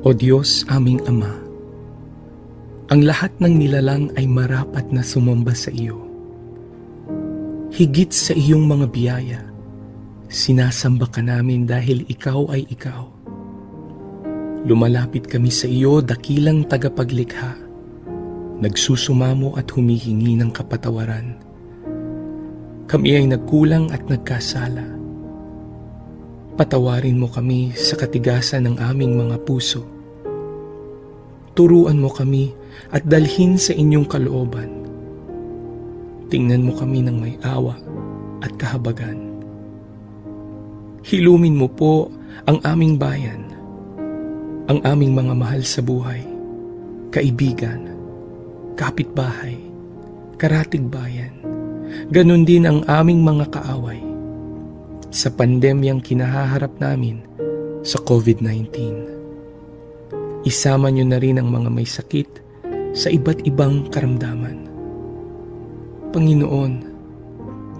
O Diyos aming Ama, ang lahat ng nilalang ay marapat na sumamba sa iyo. Higit sa iyong mga biyaya, sinasamba ka namin dahil ikaw ay ikaw. Lumalapit kami sa iyo, dakilang tagapaglikha, nagsusumamo at humihingi ng kapatawaran. Kami ay nagkulang at nagkasala. Patawarin mo kami sa katigasan ng aming mga puso. Turuan mo kami at dalhin sa inyong kalooban. Tingnan mo kami ng may awa at kahabagan. Hilumin mo po ang aming bayan, ang aming mga mahal sa buhay, kaibigan, kapitbahay, karatig bayan, ganon din ang aming mga kaaway sa pandemyang kinahaharap namin sa COVID-19. Isama niyo na rin ang mga may sakit sa iba't ibang karamdaman. Panginoon,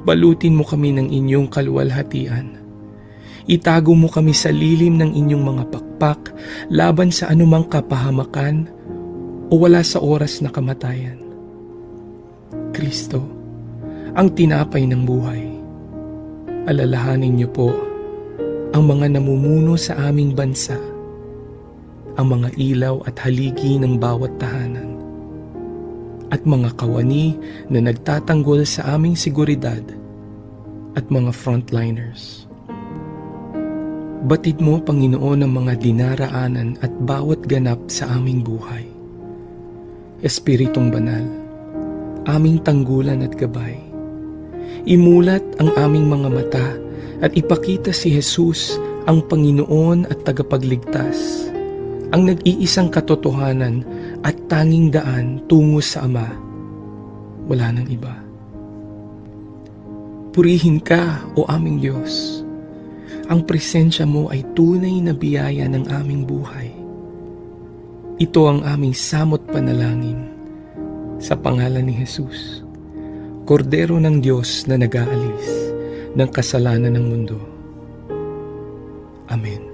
balutin mo kami ng inyong kaluwalhatian. Itago mo kami sa lilim ng inyong mga pakpak laban sa anumang kapahamakan o wala sa oras na kamatayan. Kristo, ang tinapay ng buhay, alalahanin niyo po ang mga namumuno sa aming bansa, ang mga ilaw at haligi ng bawat tahanan, at mga kawani na nagtatanggol sa aming seguridad at mga frontliners. Batid mo, Panginoon, ang mga dinaraanan at bawat ganap sa aming buhay. Espiritong Banal, aming tanggulan at gabay, imulat ang aming mga mata at ipakita si Jesus ang Panginoon at tagapagligtas, ang nag-iisang katotohanan at tanging daan tungo sa Ama. Wala nang iba. Purihin ka, o aming Diyos. Ang presensya mo ay tunay na biyaya ng aming buhay. Ito ang aming samot panalangin sa pangalan ni Jesus, Kordero ng Diyos na nag-aalis ng kasalanan ng mundo. Amen.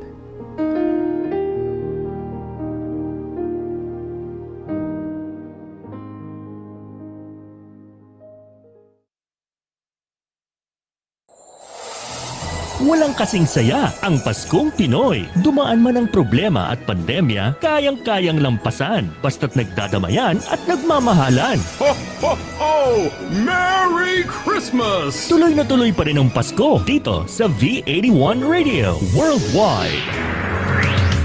Walang kasing saya ang Paskong Pinoy. Dumaan man ang problema at pandemya, kayang-kayang lampasan basta't nagdadamayan at nagmamahalan. Ho, ho, ho! Merry Christmas! Tuloy na tuloy pa rin ang Pasko dito sa V81 Radio Worldwide.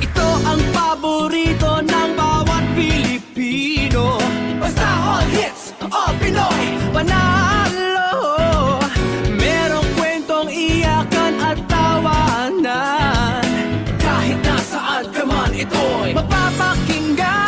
Ito ang paborito ng bawat Pilipino. Basta all hits, all Pinoy, panalo. Merong kwentong iyakan at tawanan. Kahit nasaan ka man, ito'y mapapakinggan.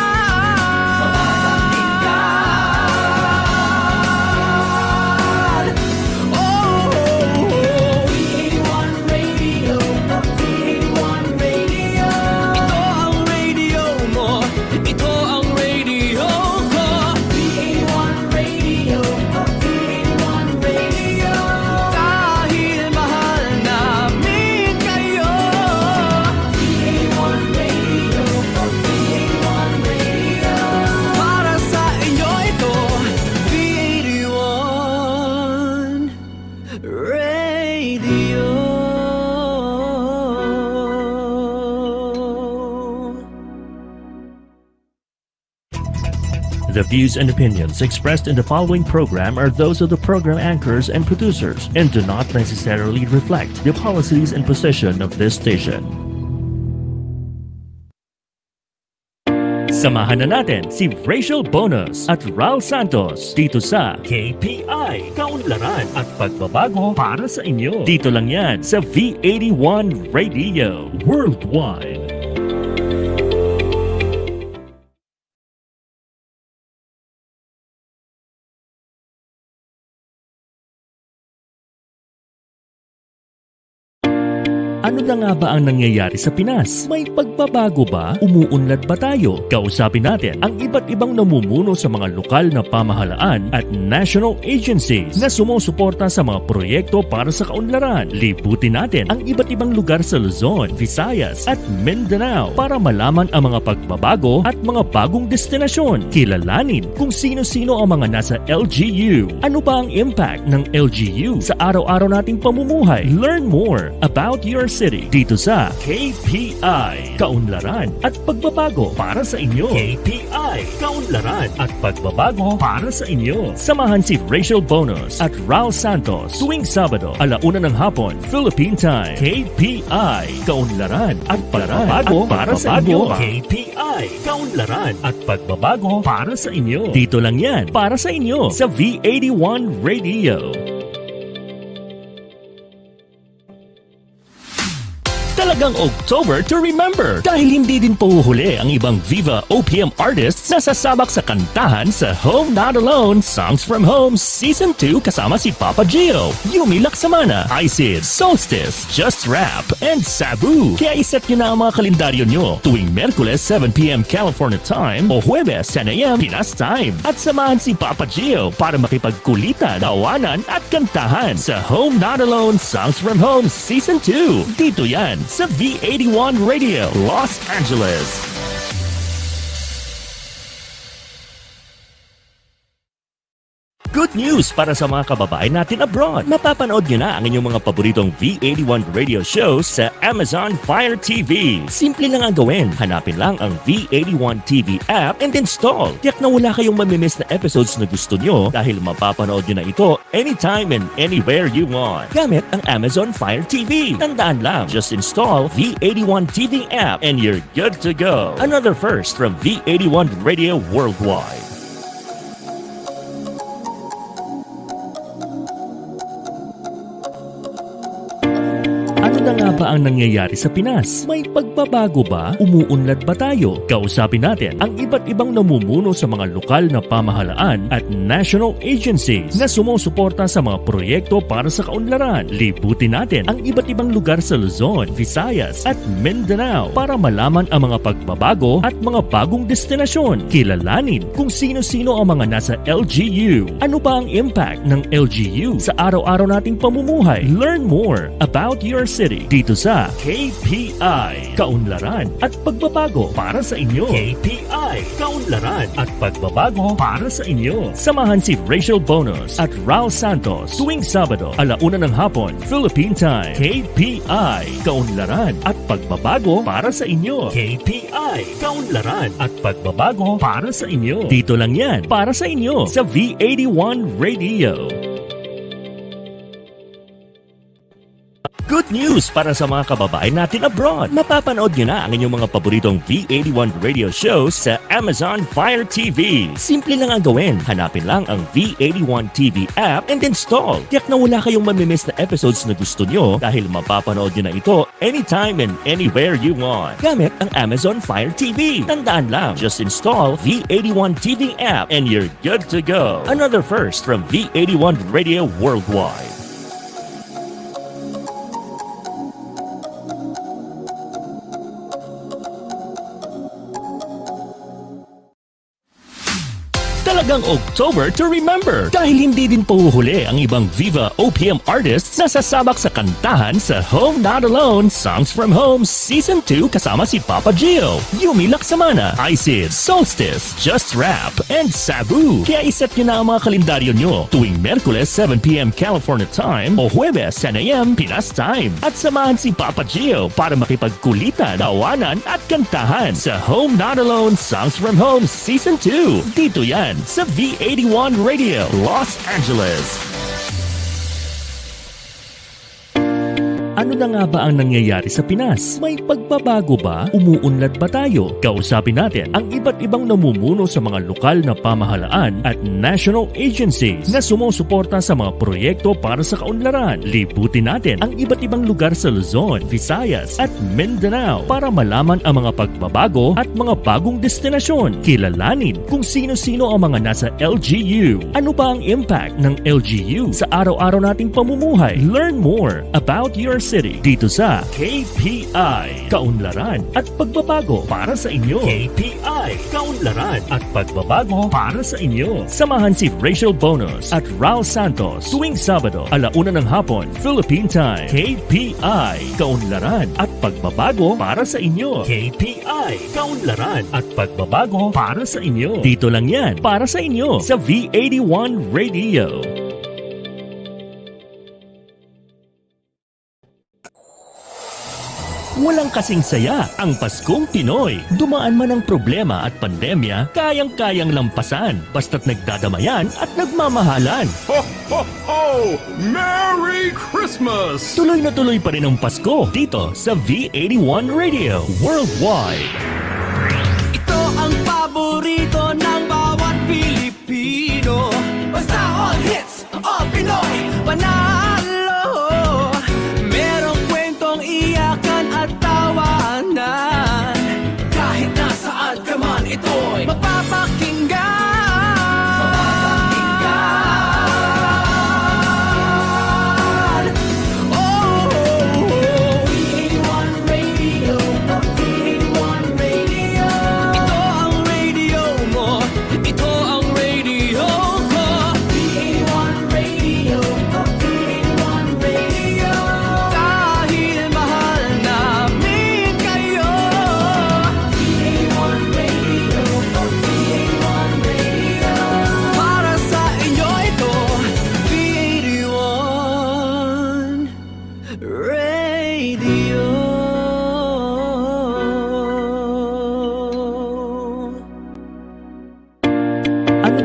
The views and opinions expressed in the following program are those of the program anchors and producers and do not necessarily reflect the policies and position of this station. Samahan na natin si Rachele Bonus at Ral Santos dito sa KPI, Kaunlaran at Pagbabago para sa inyo. Dito lang yan sa V81 Radio Worldwide. Ano na nga ba ang nangyayari sa Pinas? May pagbabago ba? Umuunlad ba tayo? Kausapin natin ang iba't ibang namumuno sa mga lokal na pamahalaan at national agencies na sumusuporta sa mga proyekto para sa kaunlaran. Libutin natin ang iba't ibang lugar sa Luzon, Visayas at Mindanao para malaman ang mga pagbabago at mga bagong destinasyon. Kilalanin kung sino-sino ang mga nasa LGU. Ano ba ang impact ng LGU sa araw-araw nating pamumuhay? Learn more about your city dito sa KPI, Kaunlaran at Pagbabago para sa inyo. KPI, Kaunlaran at Pagbabago para sa inyo. Samahan si Rachele Bonus at Ral Santos tuwing Sabado, 1:00 ng hapon, Philippine Time. KPI, Kaunlaran at Pagbabago para sa inyo. KPI, Kaunlaran at Pagbabago para sa inyo. Dito lang yan para sa inyo sa V81 Radio. Talagang October to remember dahil hindi din pauhuli ang ibang Viva OPM artists na sasabak sa kantahan sa Home Not Alone Songs from Home Season 2 kasama si Papa Gio, Yumi Laksamana, Isid, Solstice, Just Rap, and Sabu. Kaya iset nyo na ang mga kalendaryo nyo tuwing Merkules 7pm California Time o Huwebes 10am Pinas Time at samahan si Papa Gio para makipagkulitan, tawanan at kantahan sa Home Not Alone Songs from Home Season 2. Dito yan sa V81 Radio, Los Angeles. Good news para sa mga kababayan natin abroad. Mapapanood nyo na ang inyong mga paboritong V81 radio shows sa Amazon Fire TV. Simple lang ang gawin. Hanapin lang ang V81 TV app and install. Tiyak na wala kayong mamimiss na episodes na gusto nyo dahil mapapanood nyo na ito anytime and anywhere you want. Gamit ang Amazon Fire TV. Tandaan lang, just install V81 TV app and you're good to go. Another first from V81 Radio Worldwide. Ano na nga ba ang nangyayari sa Pinas? May pagbabago ba? Umuunlad ba tayo? Kausapin natin ang iba't ibang namumuno sa mga lokal na pamahalaan at national agencies na sumusuporta sa mga proyekto para sa kaunlaran. Libutin natin ang iba't ibang lugar sa Luzon, Visayas at Mindanao para malaman ang mga pagbabago at mga bagong destinasyon. Kilalanin kung sino-sino ang mga nasa LGU. Ano ba ang impact ng LGU sa araw-araw nating pamumuhay? Learn more about your city dito sa KPI, Kaunlaran at Pagbabago para sa inyo. KPI, Kaunlaran at Pagbabago para sa inyo. Samahan si Rachele Bonus at Ral Santos tuwing Sabado, 1:00 ng hapon, Philippine Time. KPI, Kaunlaran at Pagbabago para sa inyo. KPI, Kaunlaran at Pagbabago para sa inyo. Dito lang yan para sa inyo sa V81 Radio. Good news para sa mga kababayan natin abroad. Mapapanood nyo na ang inyong mga paboritong V81 radio shows sa Amazon Fire TV. Simple lang ang gawin. Hanapin lang ang V81 TV app and install. Tiyak na wala kayong mamimiss na episodes na gusto nyo dahil mapapanood nyo na ito anytime and anywhere you want. Gamit ang Amazon Fire TV. Tandaan lang, just install V81 TV app and you're good to go. Another first from V81 Radio Worldwide. Talagang October to remember dahil hindi din pauhuli ang ibang Viva OPM artists na sasabak sa kantahan sa Home Not Alone Songs from Home Season 2 kasama si Papa Gio, Yumi Laksamana, Isid, Solstice, Just Rap, and Sabu. Kaya iset nyo na ang mga kalendaryo nyo tuwing Merkules 7pm California Time o Huwebes 10am Pinas Time at samahan si Papa Gio para makipagkulitan, tawanan at kantahan sa Home Not Alone Songs from Home Season 2. Dito yan sa V81 Radio, Los Angeles. Ano na nga ba ang nangyayari sa Pinas? May pagbabago ba? Umuunlad ba tayo? Kausapin natin ang iba't ibang namumuno sa mga lokal na pamahalaan at national agencies na sumusuporta sa mga proyekto para sa kaunlaran. Libutin natin ang iba't ibang lugar sa Luzon, Visayas at Mindanao para malaman ang mga pagbabago at mga bagong destinasyon. Kilalanin kung sino-sino ang mga nasa LGU. Ano ba ang impact ng LGU sa araw-araw nating pamumuhay? Learn more about your city city dito sa KPI, Kaunlaran at Pagbabago para sa inyo. KPI, Kaunlaran at Pagbabago para sa inyo. Samahan si Rachele Bonus at Ral Santos tuwing Sabado, 1:00 ng hapon, Philippine Time. KPI, Kaunlaran at Pagbabago para sa inyo. KPI, Kaunlaran at Pagbabago para sa inyo. Dito lang yan para sa inyo sa V81 Radio. Walang kasing saya ang Paskong Pinoy. Dumaan man ang problema at pandemya, kayang-kayang lampasan basta't nagdadamayan at nagmamahalan. Ho, ho, ho! Merry Christmas! Tuloy na tuloy pa rin ang Pasko dito sa V81 Radio Worldwide. Ito ang paborito ng bawat Pilipino. Basta all hits, all Pinoy, panalo. Merong kwentong iyakan at tawanan. Kahit nasaan ka man, ito'y mapapakinggan.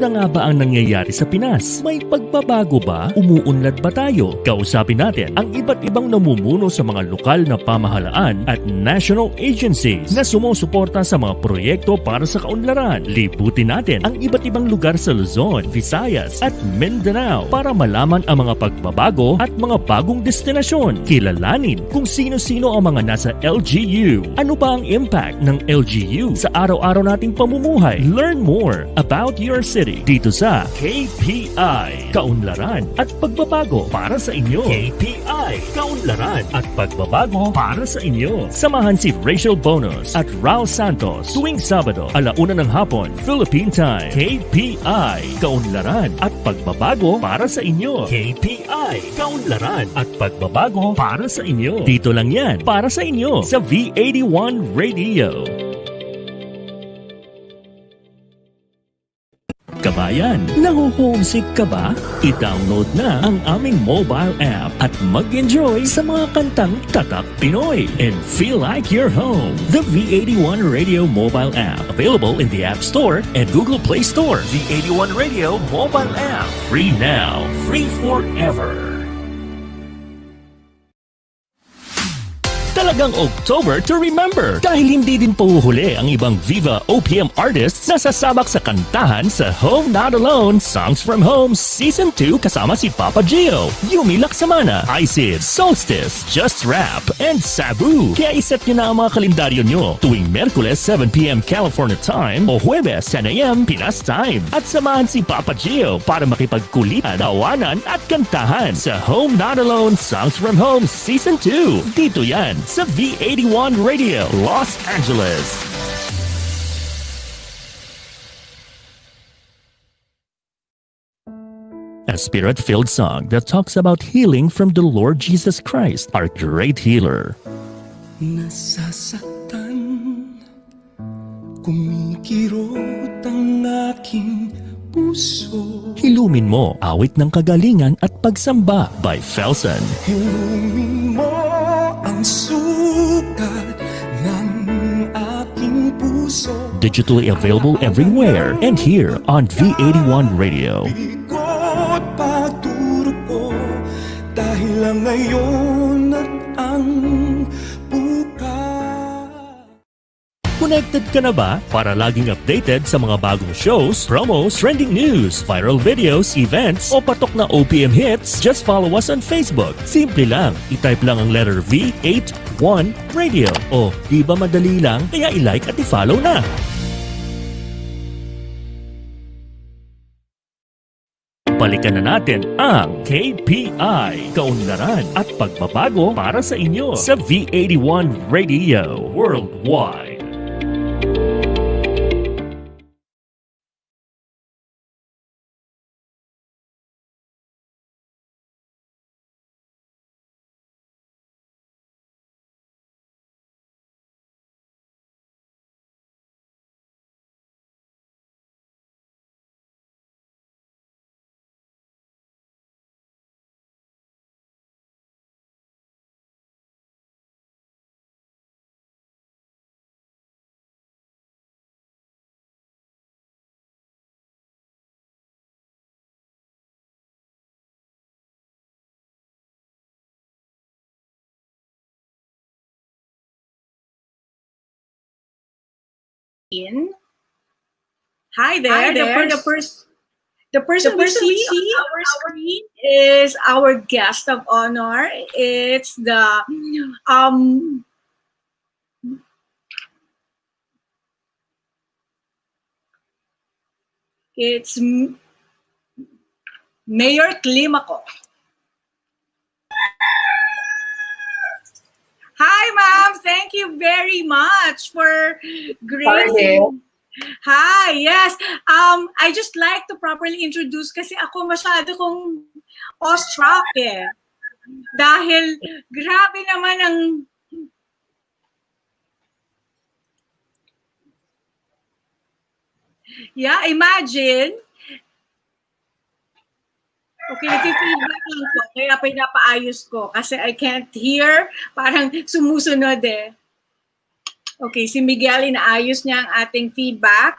Nga ba ang nangyayari sa Pinas? May pagbabago ba? Umuunlad ba tayo? Kausapin natin ang iba't ibang namumuno sa mga lokal na pamahalaan at national agencies na sumusuporta sa mga proyekto para sa kaunlaran. Libutin natin ang iba't ibang lugar sa Luzon, Visayas at Mindanao para malaman ang mga pagbabago at mga bagong destinasyon. Kilalanin kung sino-sino ang mga nasa LGU. Ano ba ang impact ng LGU sa araw-araw nating pamumuhay? Learn more about your city dito sa KPI, Kaunlaran at Pagbabago para sa inyo. KPI, Kaunlaran at Pagbabago para sa inyo. Samahan si Rachele Bonus at Ral Santos tuwing Sabado, 1:00 ng hapon, Philippine Time. KPI, Kaunlaran at Pagbabago para sa inyo. KPI, Kaunlaran at Pagbabago para sa inyo. Dito lang yan para sa inyo sa V81 Radio. Kabayan, naho-homesick ka ba? I-download na ang aming mobile app at mag-enjoy sa mga kantang tatak Pinoy and feel like you're home. The V81 Radio mobile app, available in the App Store and Google Play Store. V81 Radio mobile app, free now, free forever. Talagang October to remember dahil hindi din pauhuli ang ibang Viva OPM artists na sasabak sa kantahan sa Home Not Alone Songs From Home Season 2 kasama si Papa Gio, Yumi Laksamana, Isid, Solstice, Just Rap, and Sabu. Kaya iset nyo na ang mga kalendaryo nyo tuwing Merkules 7pm California Time o Huwebes 10am Pinas Time at samahan si Papa Gio para makipagkulitan, tawanan at kantahan sa Home Not Alone Songs From Home Season 2. Dito yan sa V81 Radio, Los Angeles. A spirit-filled song that talks about healing from the Lord Jesus Christ, our great healer. Nasasaktan, kumikirot ang aking puso. Hilumin mo, awit ng kagalingan at pagsamba by Felsen. Hilumin mo ang sukat ng aking puso. Digitally available everywhere and here on V81 Radio. Bigot pagturo ko dahil lang ngayon at ang bukas. Connected ka na ba para laging updated sa mga bagong shows, promos, trending news, viral videos, events, o patok na OPM hits? Just follow us on Facebook. Simple lang. I-type lang ang letter V81 Radio. O, di ba madali lang? Kaya i-like at i-follow na. balikan na natin ang KPI, Kaunlaran at Pagbabago para sa inyo sa V81 Radio Worldwide. In. Hi there. The person we see on our screen is our guest of honor. It's the it's Mayor Climaco. Hi, ma'am. Thank you very much for gracing. Hi, yes. I just like to properly introduce kasi ako masyado kong awestruck eh. Dahil grabe naman ang imagine. Okay, nag-feedback lang po. Kaya pinapaayos ko kasi I can't hear. Parang sumusunod eh. Okay, si Miguel, inaayos niya ang ating feedback.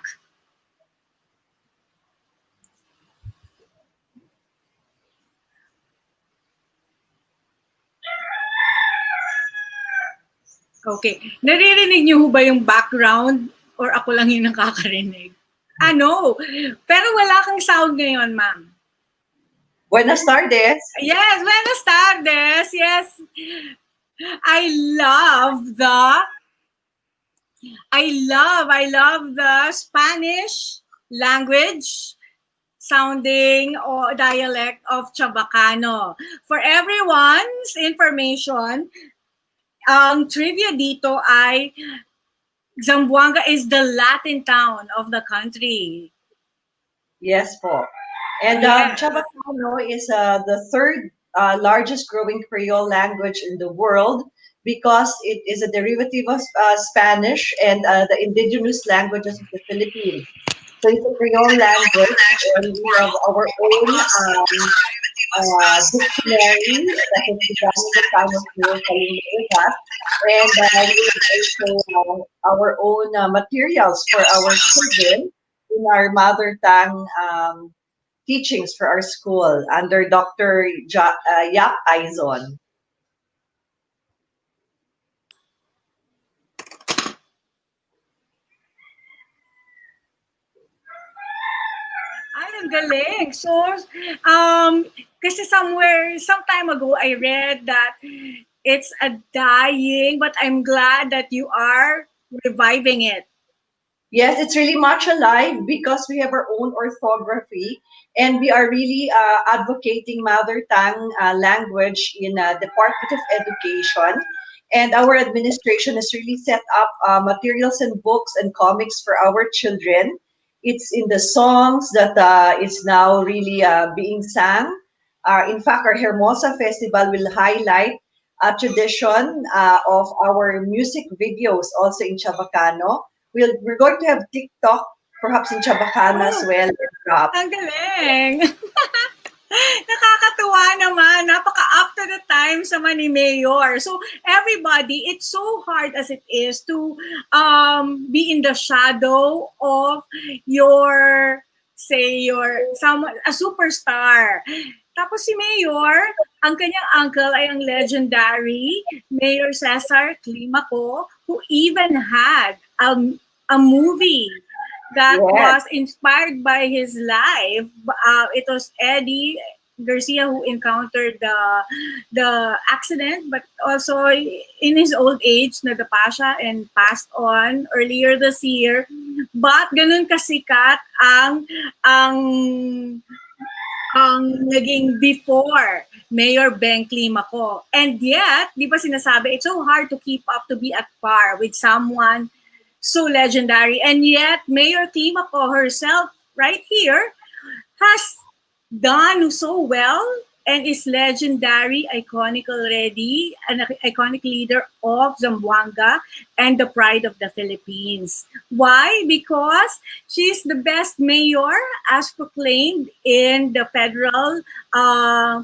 Okay. Naririnig niyo ba yung background or ako lang yung nakakarinig? No. Pero wala kang sound ngayon, ma'am. Buenas tardes. Yes, buenas tardes. Yes. I love the Spanish language sounding or dialect of Chabacano. For everyone's information, ang trivia dito ay Zamboanga is the Latin town of the country. Yes po. And Chabacano is the third largest growing Creole language in the world because it is a derivative of Spanish and the indigenous languages of the Philippines. So it's a Creole language, and we have our own dictionary that has begun in the time of Kaunlaran, and we have also our own materials for our children in our mother tongue teachings for our school under Dr. Yap Aizon. Ay, ang galing. So, kasi some time ago, I read that it's a dying, but I'm glad that you are reviving it. Yes, it's really much alive because we have our own orthography and we are really advocating mother tongue language in Department of Education. And our administration has really set up materials and books and comics for our children. It's in the songs that is now really being sung. In fact, our Hermosa Festival will highlight a tradition of our music videos also in Chabacano. We're going to have TikTok, perhaps in Chabacano as well. Ang galing! Nakakatuwa naman. Napaka-up to the time sa ni Mayor. So, everybody, it's so hard as it is to be in the shadow of a superstar. Tapos si Mayor, ang kanyang uncle ay ang legendary Mayor Cesar Climaco, who even had a movie that was inspired by his life. It was Eddie Garcia who encountered the accident, but also in his old age, nadapa siya and passed on earlier this year. But ganun kasikat ang ang naging before Mayor Beng Climaco. And yet, di ba sinasabi, it's so hard to keep up, to be at par with someone so legendary. And yet, Mayor Climaco herself, right here, has done so well and is legendary, iconic already, an iconic leader of Zamboanga and the pride of the Philippines. Why? Because she's the best mayor as proclaimed in the Federal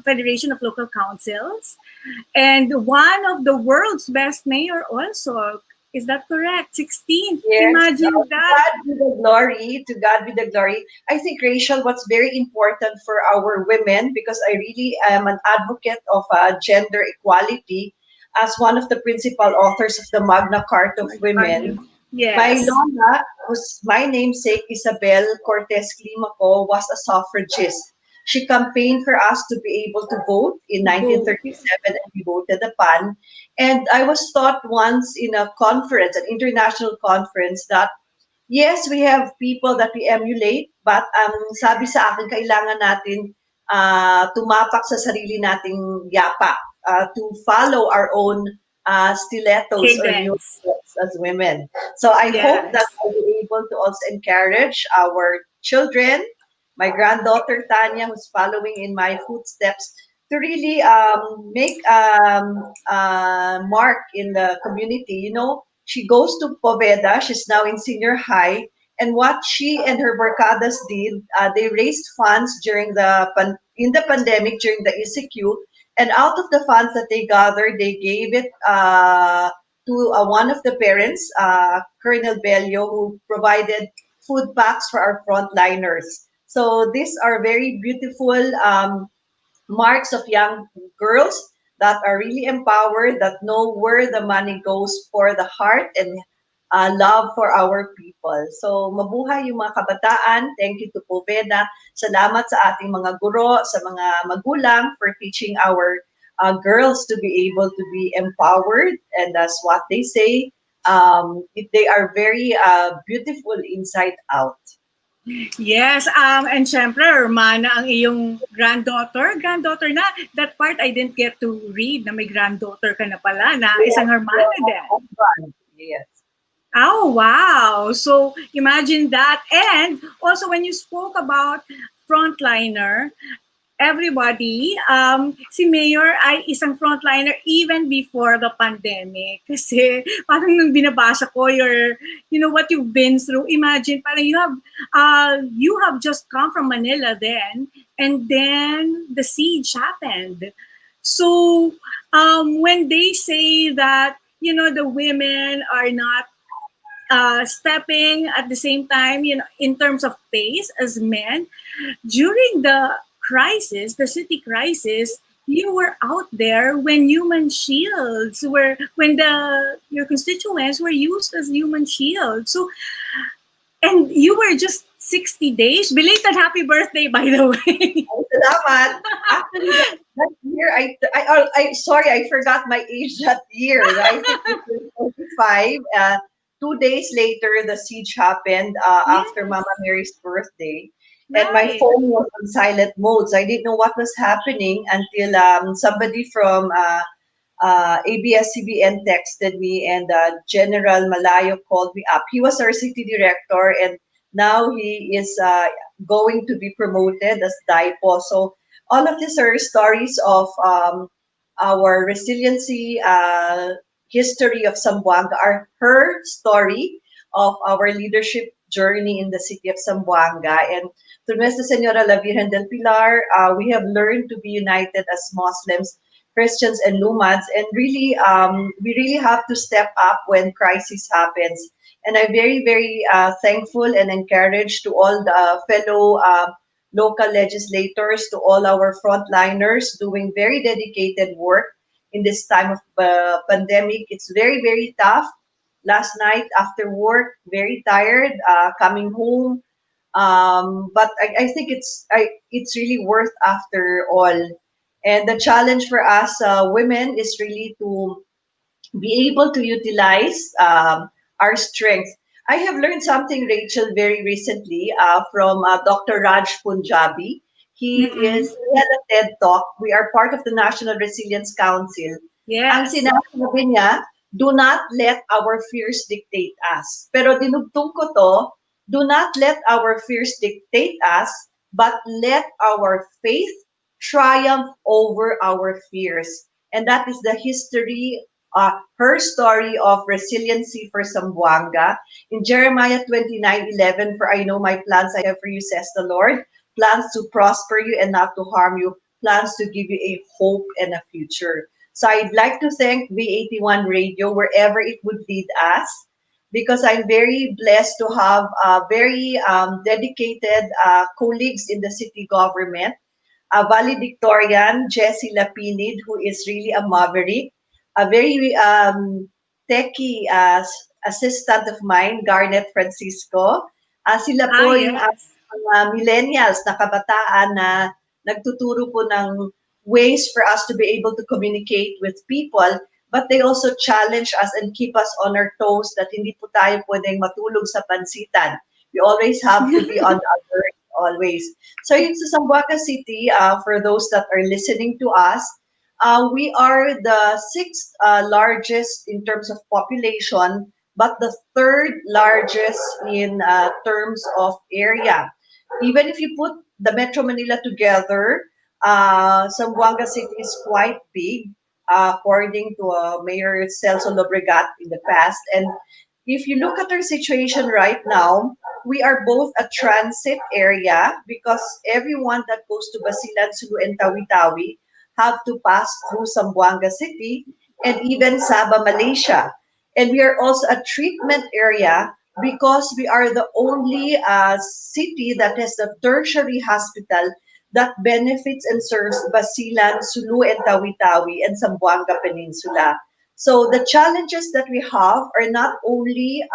Federation of Local Councils and one of the world's best mayor also. Is that correct? 16th. Yes, Imagine to that. God be the glory. To God be the glory. I think, Rachel, what's very important for our women, because I really am an advocate of gender equality as one of the principal authors of the Magna Carta of Women. My Yes. Lola, who's my namesake, Isabel Cortez Climaco, was a suffragist. She campaigned for us to be able to vote in Vote. 1937 and we voted upon. And I was taught once in a conference, an international conference, that yes, we have people that we emulate, but ang sabi sa akin, kailangan natin tumapak sa sarili nating yapa, to follow our own stilettos or Cadence. notes as women. So I hope Yes. that I'll be able to also encourage our children, my granddaughter Tanya, who's following in my footsteps, to really make mark in the community. You know, she goes to Poveda. She's now in senior high. And what she and her barcadas did, they raised funds during in the pandemic during the ECQ, and out of the funds that they gathered, they gave it to one of the parents, Colonel Bello, who provided food packs for our frontliners. So these are very beautiful marks of young girls that are really empowered, that know where the money goes for the heart and love for our people. So mabuhay yung mga kabataan. Thank you to Poveda. Salamat sa ating mga guro, sa mga magulang for teaching our girls to be able to be empowered. And that's what they say. They are very beautiful inside out. Yes, and syempre, Hermana, ang iyong granddaughter. Granddaughter na, that part I didn't get to read na may granddaughter ka na pala, na isang Hermana din. Yes. Oh, wow. So imagine that. And also when you spoke about frontliner, everybody, si Mayor ay isang frontliner even before the pandemic. Kasi parang nung binabasa ko what you've been through, imagine parang you have just come from Manila then, and then the siege happened. So when they say that, the women are not stepping at the same time, in terms of pace as men, during the crisis, the city crisis, you were out there when human shields were, when your constituents were used as human shields. So, and you were just 60 days. Belated happy birthday, by the way. Salamat. Actually, that year, sorry, I forgot my age that year. I think it was 45. 2 days later, the siege happened after Yes. Mama Mary's birthday. And my Right. phone was on silent mode, so I didn't know what was happening until somebody from ABS-CBN texted me, and General Malayo called me up. He was our city director, and now he is going to be promoted as DIPO. So all of these are stories of our resiliency, history of Zamboanga, are her story of our leadership journey in the city of Zamboanga. And through Nuestra Senora La Virgen del Pilar, we have learned to be united as Muslims, Christians, and Lumads. And really, we really have to step up when crisis happens. And I'm very, very thankful and encouraged to all the fellow local legislators, to all our frontliners doing very dedicated work in this time of pandemic. It's very, very tough. Last night after work, very tired, coming home. But I think it's really worth after all. And the challenge for us women is really to be able to utilize our strengths. I have learned something, Rachel, very recently from Dr. Raj Punjabi. He had a TED Talk. We are part of the National Resilience Council. Ang Yes. sinasabi niya, do not let our fears dictate us. Pero dinugtong ko to, do not let our fears dictate us, but let our faith triumph over our fears. And that is the history, her story of resiliency for Zamboanga. In Jeremiah 29:11, for I know my plans I have for you, says the Lord, plans to prosper you and not to harm you, plans to give you a hope and a future. So I'd like to thank V81 Radio wherever it would lead us, because I'm very blessed to have very dedicated colleagues in the city government, a valedictorian, Jessie Lapinid, who is really a maverick, a very techie assistant of mine, Garnet Francisco. Sila po yung Yes. mga millennials na kabataan na nagtuturo po ng ways for us to be able to communicate with people, but they also challenge us and keep us on our toes that hindi po tayo pwedeng matulog sa pansitan. We always have to be on alert, always. So yun sa Zamboanga City, for those that are listening to us, we are the sixth largest in terms of population, but the third largest in terms of area. Even if you put the Metro Manila together, Zamboanga City is quite big, according to Mayor Celso Lobregat in the past. And if you look at our situation right now, we are both a transit area because everyone that goes to Basilan, Sulu, and Tawi-Tawi have to pass through Zamboanga City and even Sabah, Malaysia. And we are also a treatment area because we are the only city that has a tertiary hospital that benefits and serves Basilan, Sulu, and Tawi-Tawi, and Zamboanga Peninsula. So the challenges that we have are not only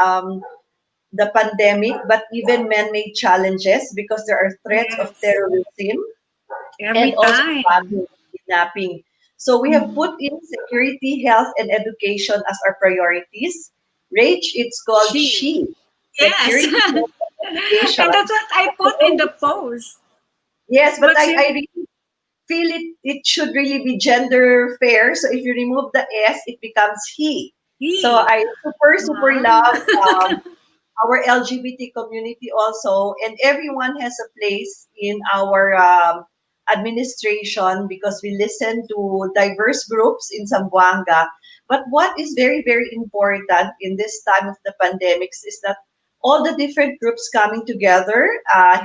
the pandemic, but even man-made challenges because there are threats of Yes. terrorism and Every also time. kidnapping. So we have put in security, health, and education as our priorities. Rach, it's called She. SHE, Yes. security, health, and education. And that's what I put in the post. Yes, but But I really feel it should really be gender fair. So if you remove the S, it becomes he. So he. I super love Wow. our LGBT community also, and everyone has a place in our administration because we listen to diverse groups in Zamboanga. But what is very important in this time of the pandemics is that all the different groups coming together,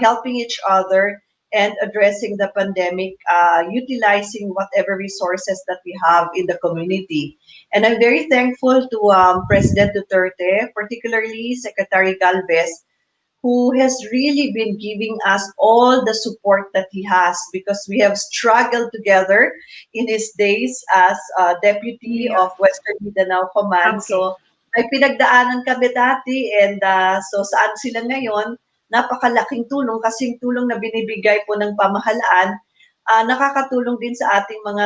helping each other, and addressing the pandemic, utilizing whatever resources that we have in the community. And I'm very thankful to President Duterte, particularly Secretary Galvez, who has really been giving us all the support that he has because we have struggled together in his days as deputy Yeah. of Western Mindanao Command. Okay. So may pinagdaanan kami dati, and so saan sila ngayon, napakalaking tulong kasi yung tulong na binibigay po ng pamahalaan, nakakatulong din sa ating mga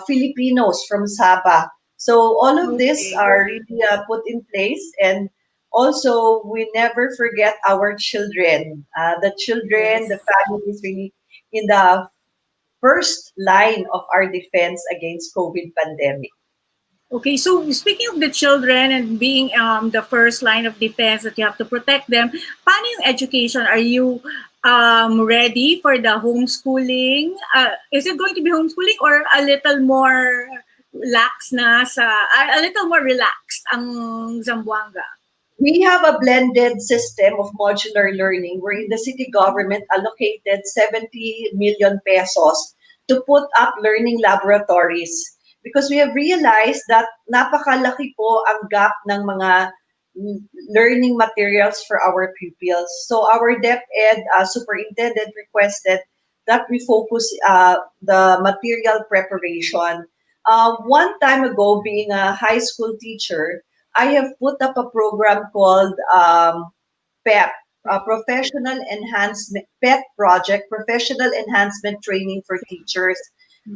Filipinos from Sabah. So all of this Okay. are really put in place, and also we never forget our children. The children, Yes. the families really in the first line of our defense against COVID pandemic. Okay, so speaking of the children and being the first line of defense that you have to protect them, paano yung education? Are you ready for the homeschooling? Is it going to be homeschooling or a little more a little more relaxed ang Zamboanga? We have a blended system of modular learning wherein the city government allocated 70 million pesos to put up learning laboratories because we have realized that napakalaki po ang gap ng mga learning materials for our pupils. So our DepEd superintendent requested that we focus the material preparation. One time ago, being a high school teacher, I have put up a program called PEP, Professional Enhancement PET project, Professional Enhancement Training for Teachers.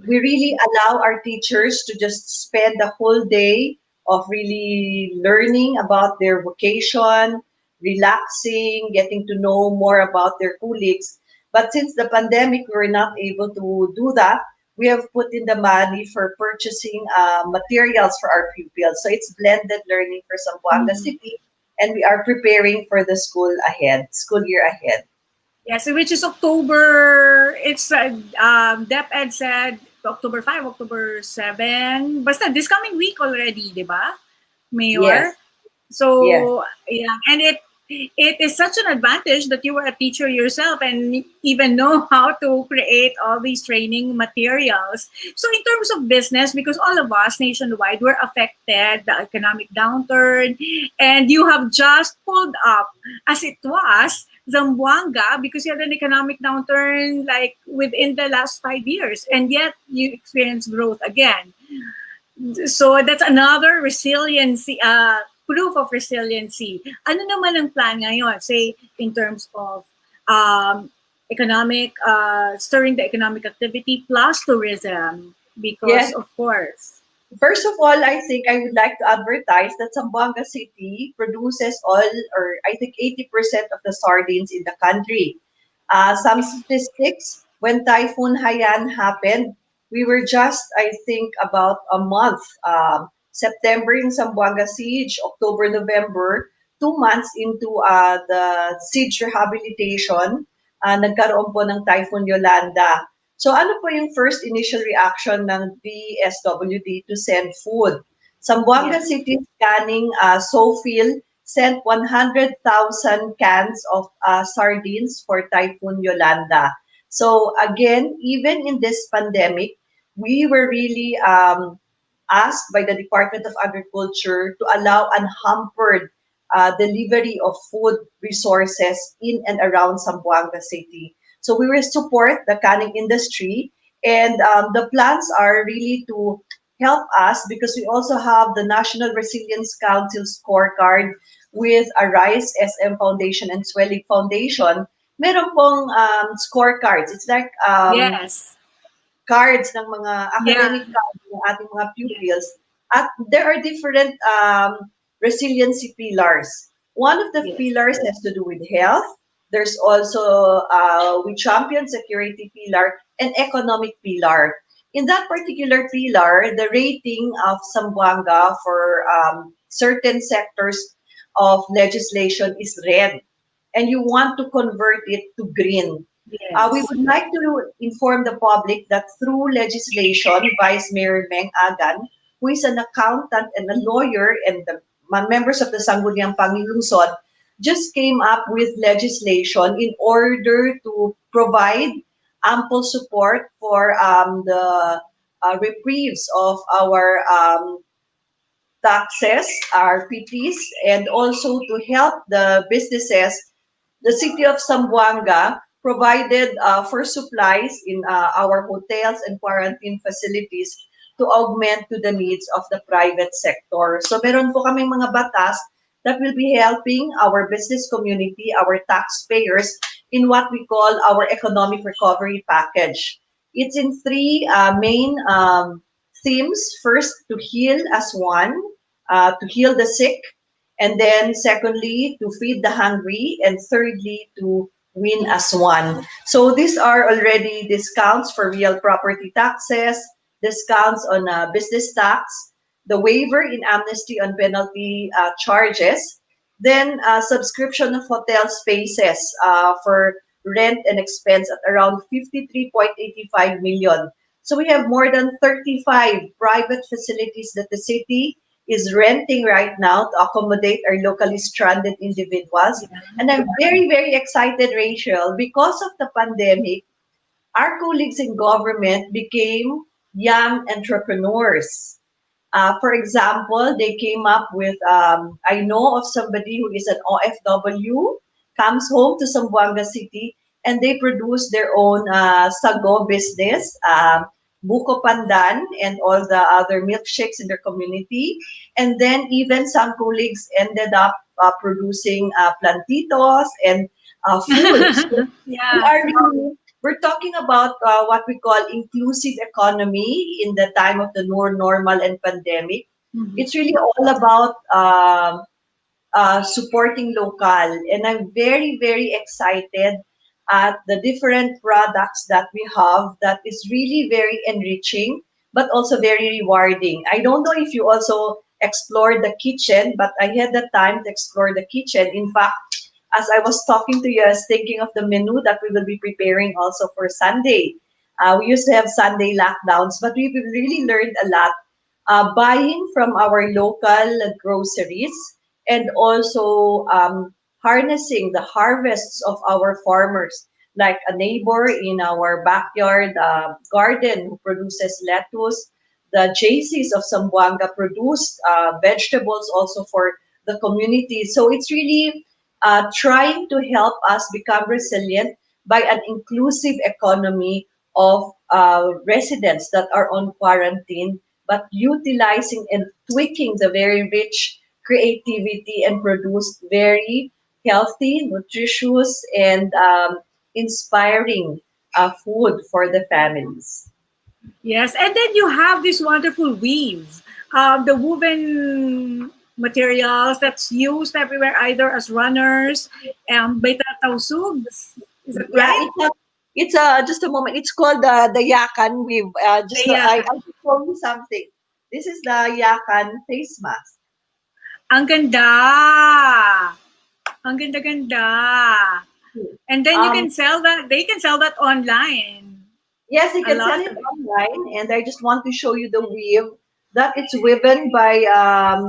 We really allow our teachers to just spend the whole day of really learning about their vocation, relaxing, getting to know more about their colleagues. But since the pandemic, we were not able to do that. We have put in the money for purchasing materials for our pupils. So it's blended learning for Zamboanga Mhm. City, and we are preparing for the school year ahead. Yes, which is October, it's, DepEd said October 5, October 7. Basta this coming week already, di ba, Yes, Mayor? yes. So yeah, and it is such an advantage that you were a teacher yourself and even know how to create all these training materials. So in terms of business, because all of us nationwide were affected, the economic downturn, and you have just pulled up as it was Zamboanga because you had an economic downturn like within the last 5 years, and yet you experienced growth again. So that's another resiliency, proof of resiliency. Ano naman ang plan ngayon? Say, in terms of economic, stirring the economic activity plus tourism, because Yes. of course. First of all, I think I would like to advertise that Zamboanga City produces all, or I think 80% of the sardines in the country. Some statistics, when Typhoon Haiyan happened, we were just, I think, about a month. September in Zamboanga Siege, October, November, 2 months into the siege rehabilitation, nagkaroon po ng Typhoon Yolanda. So ano po yung first initial reaction ng DSWD to send food? Zamboanga Yeah. City Scanning SOFIL sent 100,000 cans of sardines for Typhoon Yolanda. So again, even in this pandemic, we were really asked by the Department of Agriculture to allow unhampered delivery of food resources in and around Zamboanga City. So we will support the canning industry, and the plans are really to help us because we also have the National Resilience Council scorecard with Arise SM Foundation and Swelling Foundation. Meron pong scorecards. It's like Yes. cards ng mga Yeah. academic cards ng ating mga Yeah. pupils. At there are different resiliency pillars. One of the Yes. pillars has to do with health. There's also we champion security pillar and economic pillar. In that particular pillar, the rating of Zamboanga for certain sectors of legislation is red, and you want to convert it to green. We Yes. would like to inform the public that through legislation, Vice Mayor Beng, who is an accountant and a lawyer, and the members of the Sangguniang Pangilungsod, just came up with legislation in order to provide ample support for the reprieves of our taxes, our PTs, and also to help the businesses. The city of Zamboanga provided for supplies in our hotels and quarantine facilities to augment to the needs of the private sector. So meron po kaming mga batas that will be helping our business community, our taxpayers, in what we call our economic recovery package. It's in three main themes. First, to heal as one, to heal the sick, and then secondly, to feed the hungry, and thirdly, to win as one. So these are already discounts for real property taxes, discounts on business tax, the waiver in amnesty on penalty charges, then subscription of hotel spaces for rent and expense at around 53.85 million. So we have more than 35 private facilities that the city is renting right now to accommodate our locally stranded individuals. And I'm very, very excited, Rachel, because of the pandemic, our colleagues in government became young entrepreneurs. For example, they came up with, I know of somebody who is an OFW, comes home to Zamboanga City, and they produce their own sago business, buko pandan, and all the other milkshakes in their community. And then even some colleagues ended up producing plantitos and food. So we Yeah. are really we're talking about what we call inclusive economy in the time of the normal and pandemic. Mhm. It's really all about supporting local, and I'm very, very excited at the different products that we have that is really very enriching, but also very rewarding. I don't know if you also explored the kitchen, but I had the time to explore the kitchen. In fact, as I was talking to you, I was thinking of the menu that we will be preparing also for Sunday. We used to have Sunday lockdowns, but we've really learned a lot buying from our local groceries and also harnessing the harvests of our farmers, like a neighbor in our backyard garden who produces lettuce. The JCs of Zamboanga produce vegetables also for the community. So it's really trying to help us become resilient by an inclusive economy of residents that are on quarantine, but utilizing and tweaking the very rich creativity and produce very healthy, nutritious, and inspiring food for the families. Yes, and then you have this wonderful weave, the woven materials that's used everywhere, either as runners, by Tausug. Is that Yeah, right? it's just a moment. It's called the yakan. We've just Yeah. I'll just show you something. This is the yakan face mask. Ang ganda. Ang ganda-ganda. And then you Um, can sell that. They can sell that online. yes, you A can sell lot it of it. online, and I just want to show you the weave that it's woven by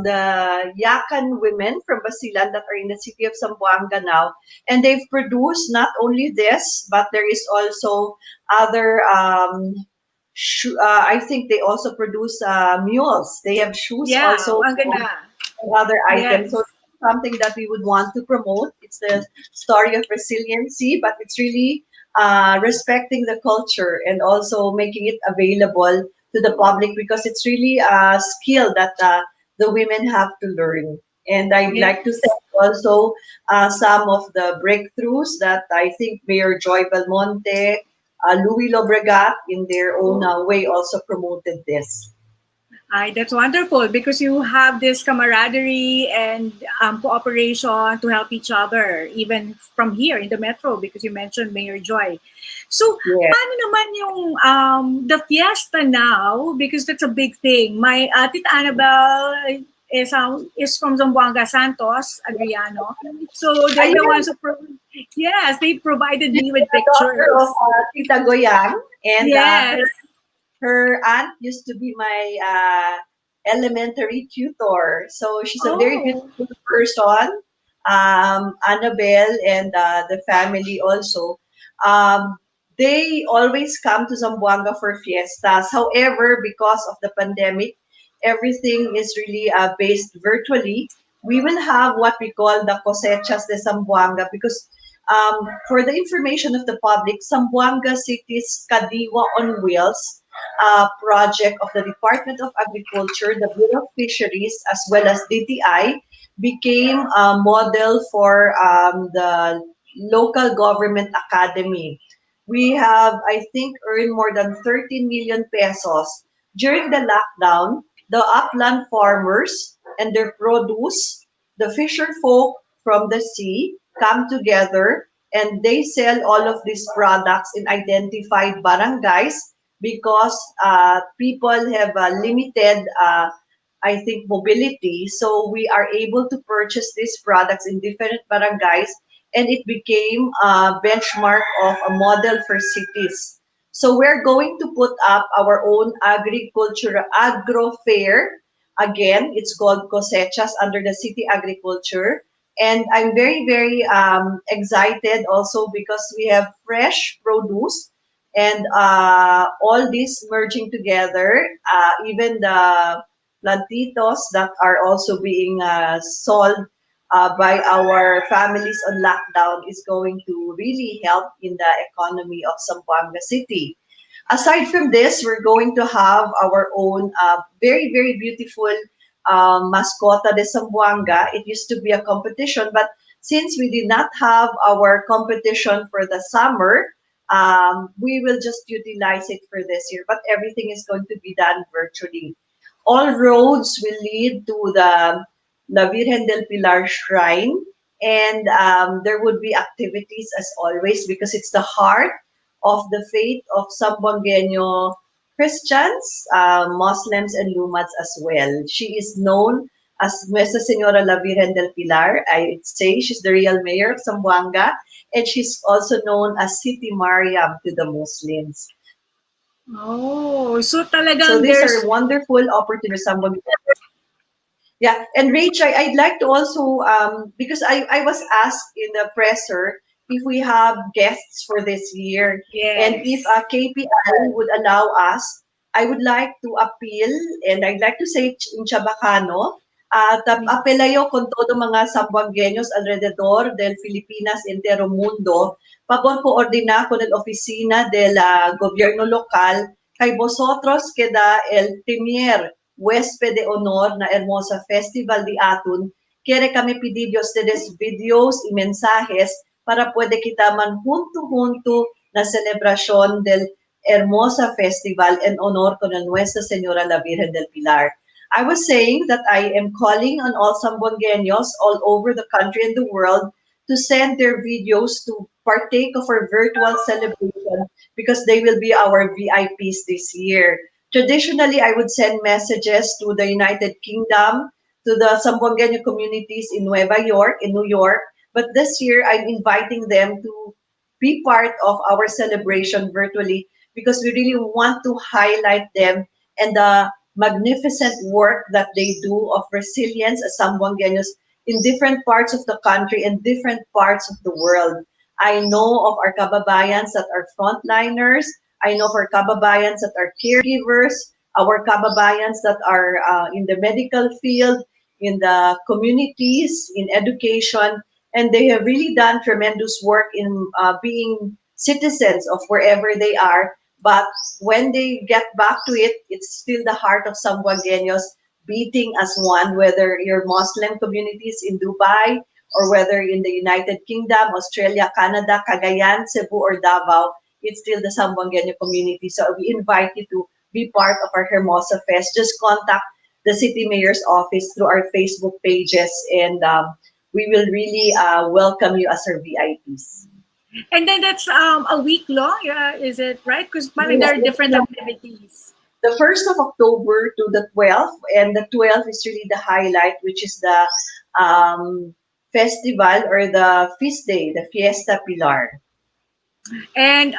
the Yakan women from Basilan that are in the city of Zamboanga now, and they've produced not only this, but there is also other. I think they also produce mules. They have shoes Yeah, also ang ganda. and other items. So Yes. something that we would want to promote. It's the story of resiliency, but it's really respecting the culture and also making it available to the public because it's really a skill that the women have to learn. And I'd like to Yes. thank also some of the breakthroughs that I think Mayor Joy Belmonte, Louis Lobregat, in their own way, also promoted this. Ay, that's wonderful because you have this camaraderie and cooperation to help each other, even from here in the metro, because you mentioned Mayor Joy. So, Yeah. paano naman yung the fiesta now? Because that's a big thing. My Tita Annabelle is from Zamboanga, Santos, Adriano. So they're the Ayun, ones who, yes, they provided she's me with the daughter of pictures. Tita Goyang, and Yes. her aunt used to be my elementary tutor. So she's a very Oh, beautiful person. Annabelle and the family also. Um, they always come to Zamboanga for fiestas. However, because of the pandemic, everything is really based virtually. We will have what we call the cosechas de Zamboanga because for the information of the public, Zamboanga City's Kadiwa on Wheels project of the Department of Agriculture, the Bureau of Fisheries, as well as DTI, became a model for the local government academy. We have, I think, earned more than 13 million pesos. During the lockdown, the upland farmers and their produce, the fisher folk from the sea, come together and they sell all of these products in identified barangays because people have limited, I think, mobility. So we are able to purchase these products in different barangays, and it became a benchmark of a model for cities. So we're going to put up our own agriculture agro fair. Again, it's called Cosechas under the city agriculture. And I'm very, very excited also because we have fresh produce and all this merging together, even the plantitos that are also being sold by our families on lockdown is going to really help in the economy of Zamboanga City. Aside from this, we're going to have our own very, very beautiful Mascota de Zamboanga. It used to be a competition, but since we did not have our competition for the summer, we will just utilize it for this year. But everything is going to be done virtually. All roads will lead to the La Virgen del Pilar Shrine, And there would be activities as always because it's the heart of the faith of Zamboangueño Christians, Muslims, and Lumats as well. She is known as Nuestra Señora La Virgen del Pilar. I'd say she's the real mayor of Zamboanga, and she's also known as City Mariam to the Muslims. Oh, so So talagang these there's are wonderful opportunities for someone. Yeah, and Rach, I'd like to also, because I was asked in the presser if we have guests for this year, and if yes. KPI would allow us, I would like to appeal, and I'd like to say it in Chabacano, apelayo con todo mga Sambuangueños alrededor del Filipinas entero mundo, pabor coordinar con el oficina del gobierno local, kay vosotros queda el premier huésped de honor na hermosa festival di aton, quiere kami pedir ustedes videos y mensajes para puede kita man junto-junto na celebrasyon del hermosa festival en honor con Nuestra Señora la Virgen del Pilar. I was saying that I am calling on all Zamboangueños all over the country and the world to send their videos to partake of our virtual celebration because they will be our VIPs this year. Traditionally, I would send messages to the United Kingdom, to the Zamboangueño communities in Nueva York, in New York, but this year I'm inviting them to be part of our celebration virtually because we really want to highlight them and the magnificent work that they do of resilience as Zamboangueños in different parts of the country and different parts of the world. I know of our kababayans that are frontliners. I know of our kababayans that are caregivers, our kababayans that are in the medical field, in the communities, in education, and they have really done tremendous work in being citizens of wherever they are. But when they get back to it, it's still the heart of Zamboangueños beating as one, whether you're Muslim communities in Dubai or whether in the United Kingdom, Australia, Canada, Cagayan, Cebu, or Davao, it's still the Zamboangueño community. So we invite you to be part of our Hermosa Fest. Just contact the City Mayor's office through our Facebook pages, and we will really welcome you as our VIPs. And then that's a week long, yeah, is it right? Because there are different Yes, activities. the 1st of October to the 12th, and the 12th is really the highlight, which is the festival or the feast day, the Fiesta Pilar. And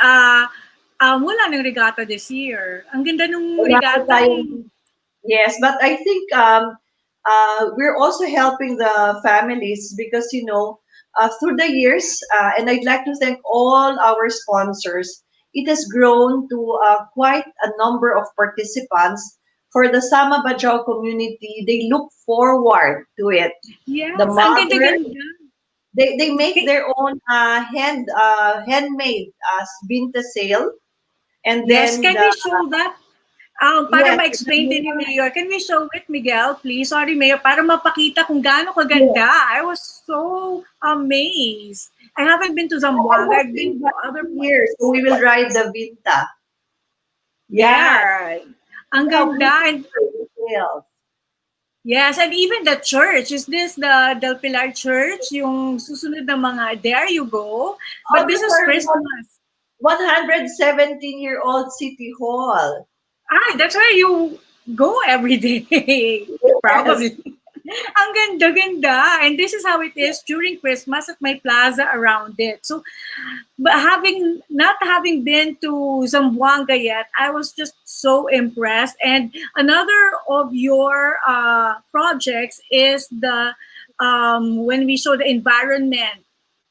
wala ng regatta this year. Ang ganda nung Wala po regatta. tayong- Yes, but I think we're also helping the families because, through the years, and I'd like to thank all our sponsors, it has grown to quite a number of participants. For the Sama Bajau community, they look forward to it. Yes, The ang mother, ganda-ganda. they make Okay. their own handmade binta sale, and Yes, then can we show that? Para yes, ma-explain din ni Mayor. Can we show it, Miguel, please? Sorry, Mayor. Para mapakita kung gaano kaganda. I was so amazed. I haven't been to Zamboanga. I've been to other here, so we will ride the Vinta. Yeah, Yeah. Ang how ganda. And beautiful. yes, and even the church. Is this the Del Pilar Church? Yung susunod na mga, there you go. But this is Christmas. 117-year-old City Hall. That's where you go every day. Probably. Ang ganda-ganda. And this is how it is during Christmas at may plaza around it. So, but not having been to Zamboanga yet, I was just so impressed. And another of your projects is the when we show the environment.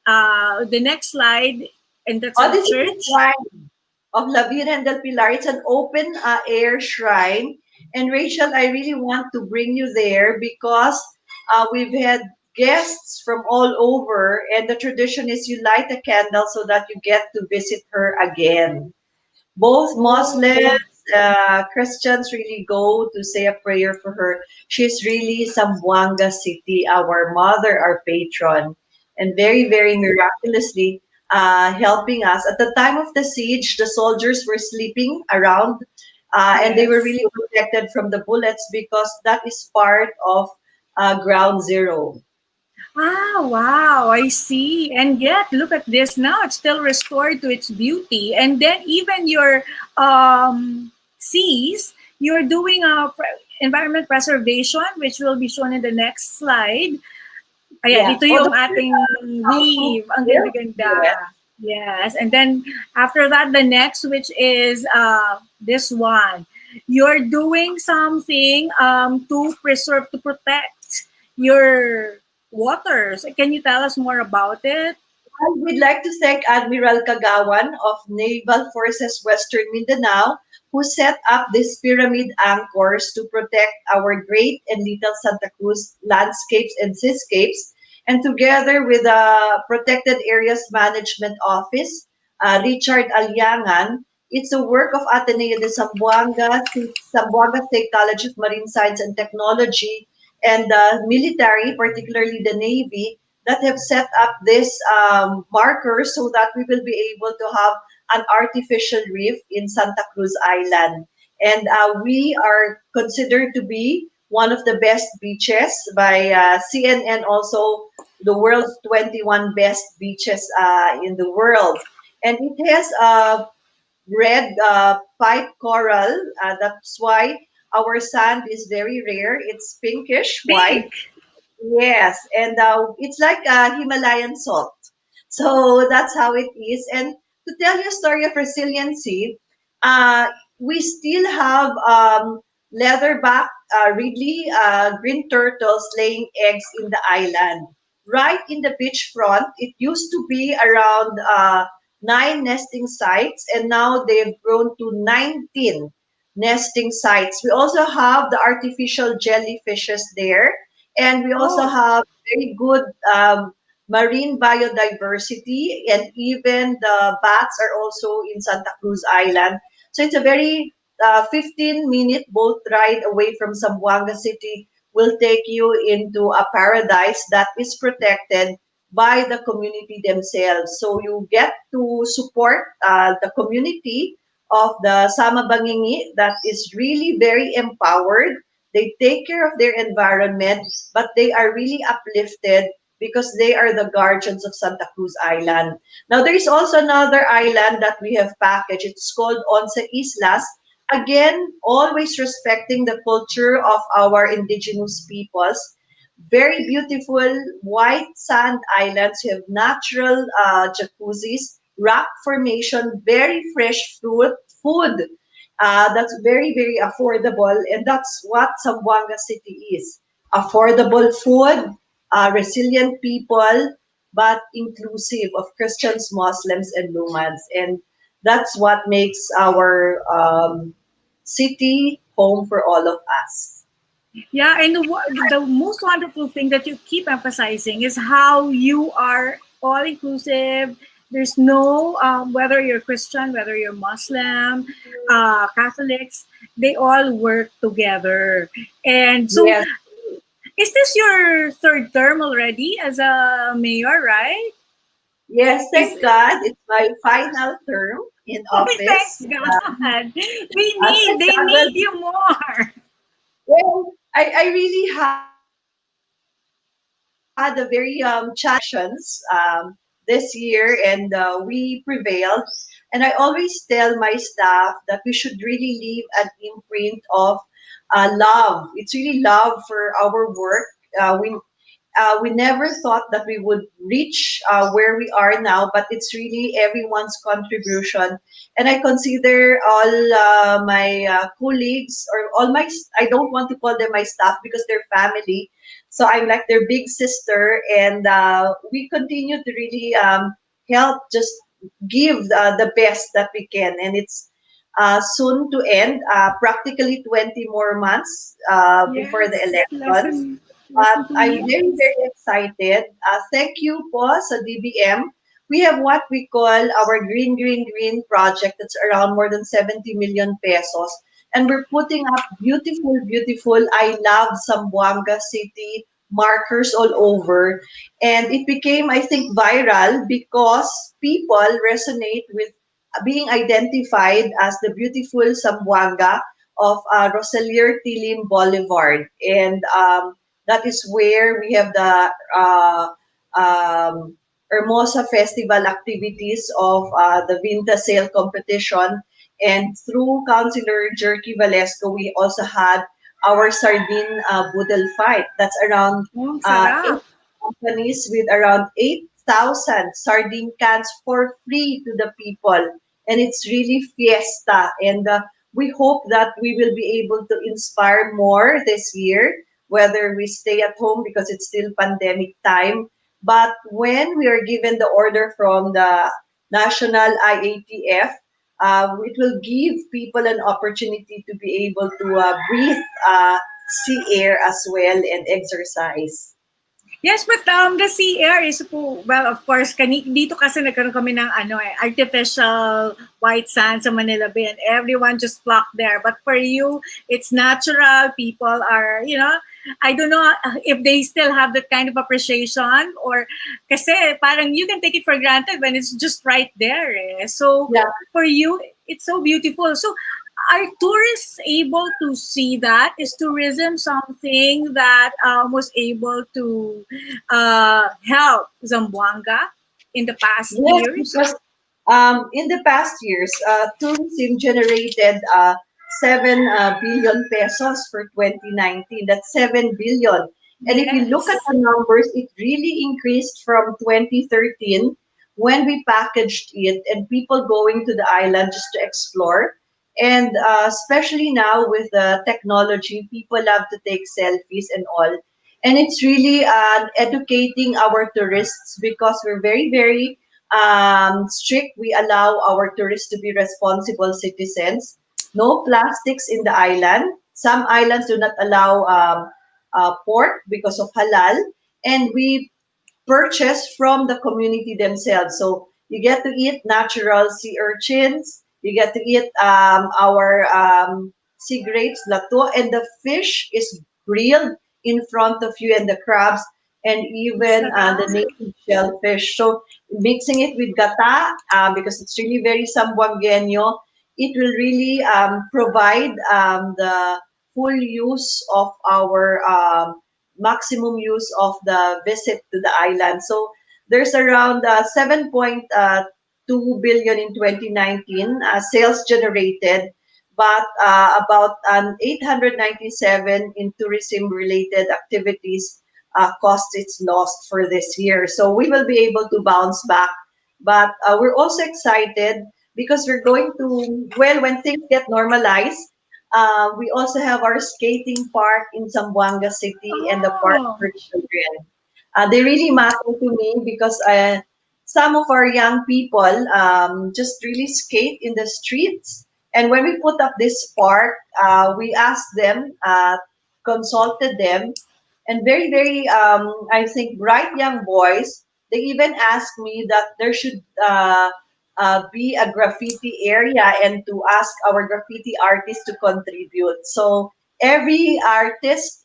The next slide, and that's Oh, the this is the church. shrine of La Virgen del Pilar. It's an open air shrine. And Rachel, I really want to bring you there because we've had guests from all over, and the tradition is you light a candle so that you get to visit her again. Both Muslims, Christians really go to say a prayer for her. She's really Zamboanga City, our mother, our patron, and very, very miraculously helping us. At the time of the siege, the soldiers were sleeping around and they were Yes. really protected from the bullets because that is part of ground zero. Ah, wow, I see. And yet, look at this now. It's still restored to its beauty. And then even your seas, you're doing a environment preservation, which will be shown in the next slide. Ayan, Yeah. ito Oh, the yung ating also weave. Ang here. ganda-ganda. Yes. Yes. And then after that, the next, which is this one. You're doing something to preserve, to protect your waters. Can you tell us more about it? I would like to thank Admiral Kagawan of Naval Forces Western Mindanao, who set up these pyramid anchors to protect our Great and Little Santa Cruz landscapes and seascapes. And together with the Protected Areas Management Office, Richard Alyangan, it's a work of Ateneo de Zamboanga, Zamboanga State College of Marine Science and Technology, and the military, particularly the Navy, that have set up this markers so that we will be able to have an artificial reef in Santa Cruz Island. And we are considered to be one of the best beaches by CNN, also the world's 21 best beaches in the world. And it has red pipe coral. That's why our sand is very rare. It's pinkish white. Pink. Yes, and it's like Himalayan salt. So that's how it is. And to tell you a story of resiliency, uh, we still have leatherback Ridley green turtles laying eggs in the island. Right in the beachfront, it used to be around 9 nesting sites, and now they've grown to 19 nesting sites. We also have the artificial jellyfishes there, and we also Oh, have very good marine biodiversity, and even the bats are also in Santa Cruz Island. So it's a very 15-minute boat ride away from Zamboanga City will take you into a paradise that is protected by the community themselves. So you get to support the community of the Sama Bangingi that is really very empowered. They take care of their environment, but they are really uplifted because they are the guardians of Santa Cruz Island. Now, there is also another island that we have packaged. It's called Once Islas. Again, always respecting the culture of our indigenous peoples. Very beautiful white sand islands. You have natural jacuzzis, rock formation, very fresh fruit, food that's very, very affordable. And that's what Zamboanga City is. Affordable food, resilient people, but inclusive of Christians, Muslims, and Lumans. And that's what makes our city home for all of us. yeah. And the most wonderful thing that you keep emphasizing is how you are all inclusive. There's no, whether you're Christian, whether you're Muslim, Catholics, they all work together. And so, Yes, is this your third term already as a mayor, right? yes, Is thank God. It's my final term in Oh, office. thank God. Thank They God. need you more. Well, I really had a very challenging elections this year, and we prevailed. And I always tell my staff that we should really leave an imprint of love. It's really love for our work. We never thought that we would reach where we are now, but it's really everyone's contribution. And I consider all my colleagues or all my, I don't want to call them my staff because they're family. So I'm like their big sister, and we continue to really help just give the best that we can. And it's soon to end, practically 20 more months before the Yes, elections. less But than two I'm very, years. very excited. Thank you po sa DBM. We have what we call our Green, Green, Green project that's around more than 70 million pesos. And we're putting up beautiful, beautiful I Love Zamboanga City markers all over. And it became, I think, viral because people resonate with being identified as the beautiful Zamboanga of Rosalier Tilim Boulevard. And That is where we have the Hermosa Festival activities of the Vinta Sale competition. And through Councilor Jerky Valesco, we also had our sardine boodle fight. That's around Oh, eight sarap. companies with around 8,000 sardine cans for free to the people. And it's really fiesta. And we hope that we will be able to inspire more this year, whether we stay at home because it's still pandemic time. But when we are given the order from the National IATF, it will give people an opportunity to be able to breathe sea air as well and exercise. Yes, but the sea air is well, of course, dito kasi nagkaroon kami ng artificial white sand sa Manila Bay and everyone just flocked there. But for you, it's natural. People are, I don't know if they still have that kind of appreciation or kasi parang you can take it for granted when it's just right there. So Yeah. for you, it's so beautiful. So are tourists able to see that? Is tourism something that was able to help Zamboanga in the past Yes, years? because in the past years, tourism generated 7 billion pesos for 2019. That's 7 billion. And if you look at Yes. the numbers, it really increased from 2013 when we packaged it and people going to the island just to explore. And especially now with the technology, people love to take selfies and all. And it's really educating our tourists because we're very, very strict. We allow our tourists to be responsible citizens. No plastics in the island. Some islands do not allow pork because of halal. And we purchase from the community themselves. So you get to eat natural sea urchins, you get to eat our sea grapes, lato, and the fish is grilled in front of you, and the crabs, and even the Sarap. native shellfish. So mixing it with gata, because it's really very Sambuangueño, it will really provide the full use of our maximum use of the visit to the island. So there's around 7.2 billion in 2019 sales generated, but about 897 in tourism related activities cost its lost for this year. So we will be able to bounce back. But we're also excited because we're going to, well, when things get normalized, we also have our skating park in Zamboanga City and the park Oh, for children. They really matter to me because some of our young people just really skate in the streets. And when we put up this park, we asked them, consulted them, and very, very, I think, bright young boys. They even asked me that there should be a graffiti area and to ask our graffiti artists to contribute. So every artist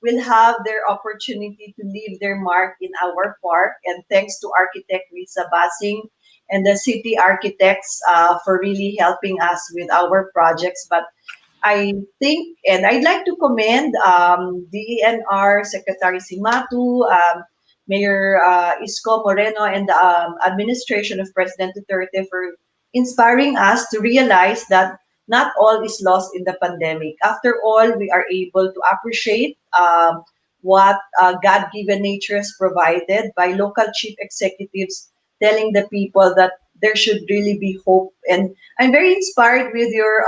will have their opportunity to leave their mark in our park. And thanks to architect Lisa Basing and the city architects for really helping us with our projects. But I think, and I'd like to commend DENR Secretary Simatu, Mayor Isko Moreno, and the administration of President Duterte for inspiring us to realize that not all is lost in the pandemic. After all, we are able to appreciate what God-given nature has provided by local chief executives telling the people that there should really be hope. And I'm very inspired with your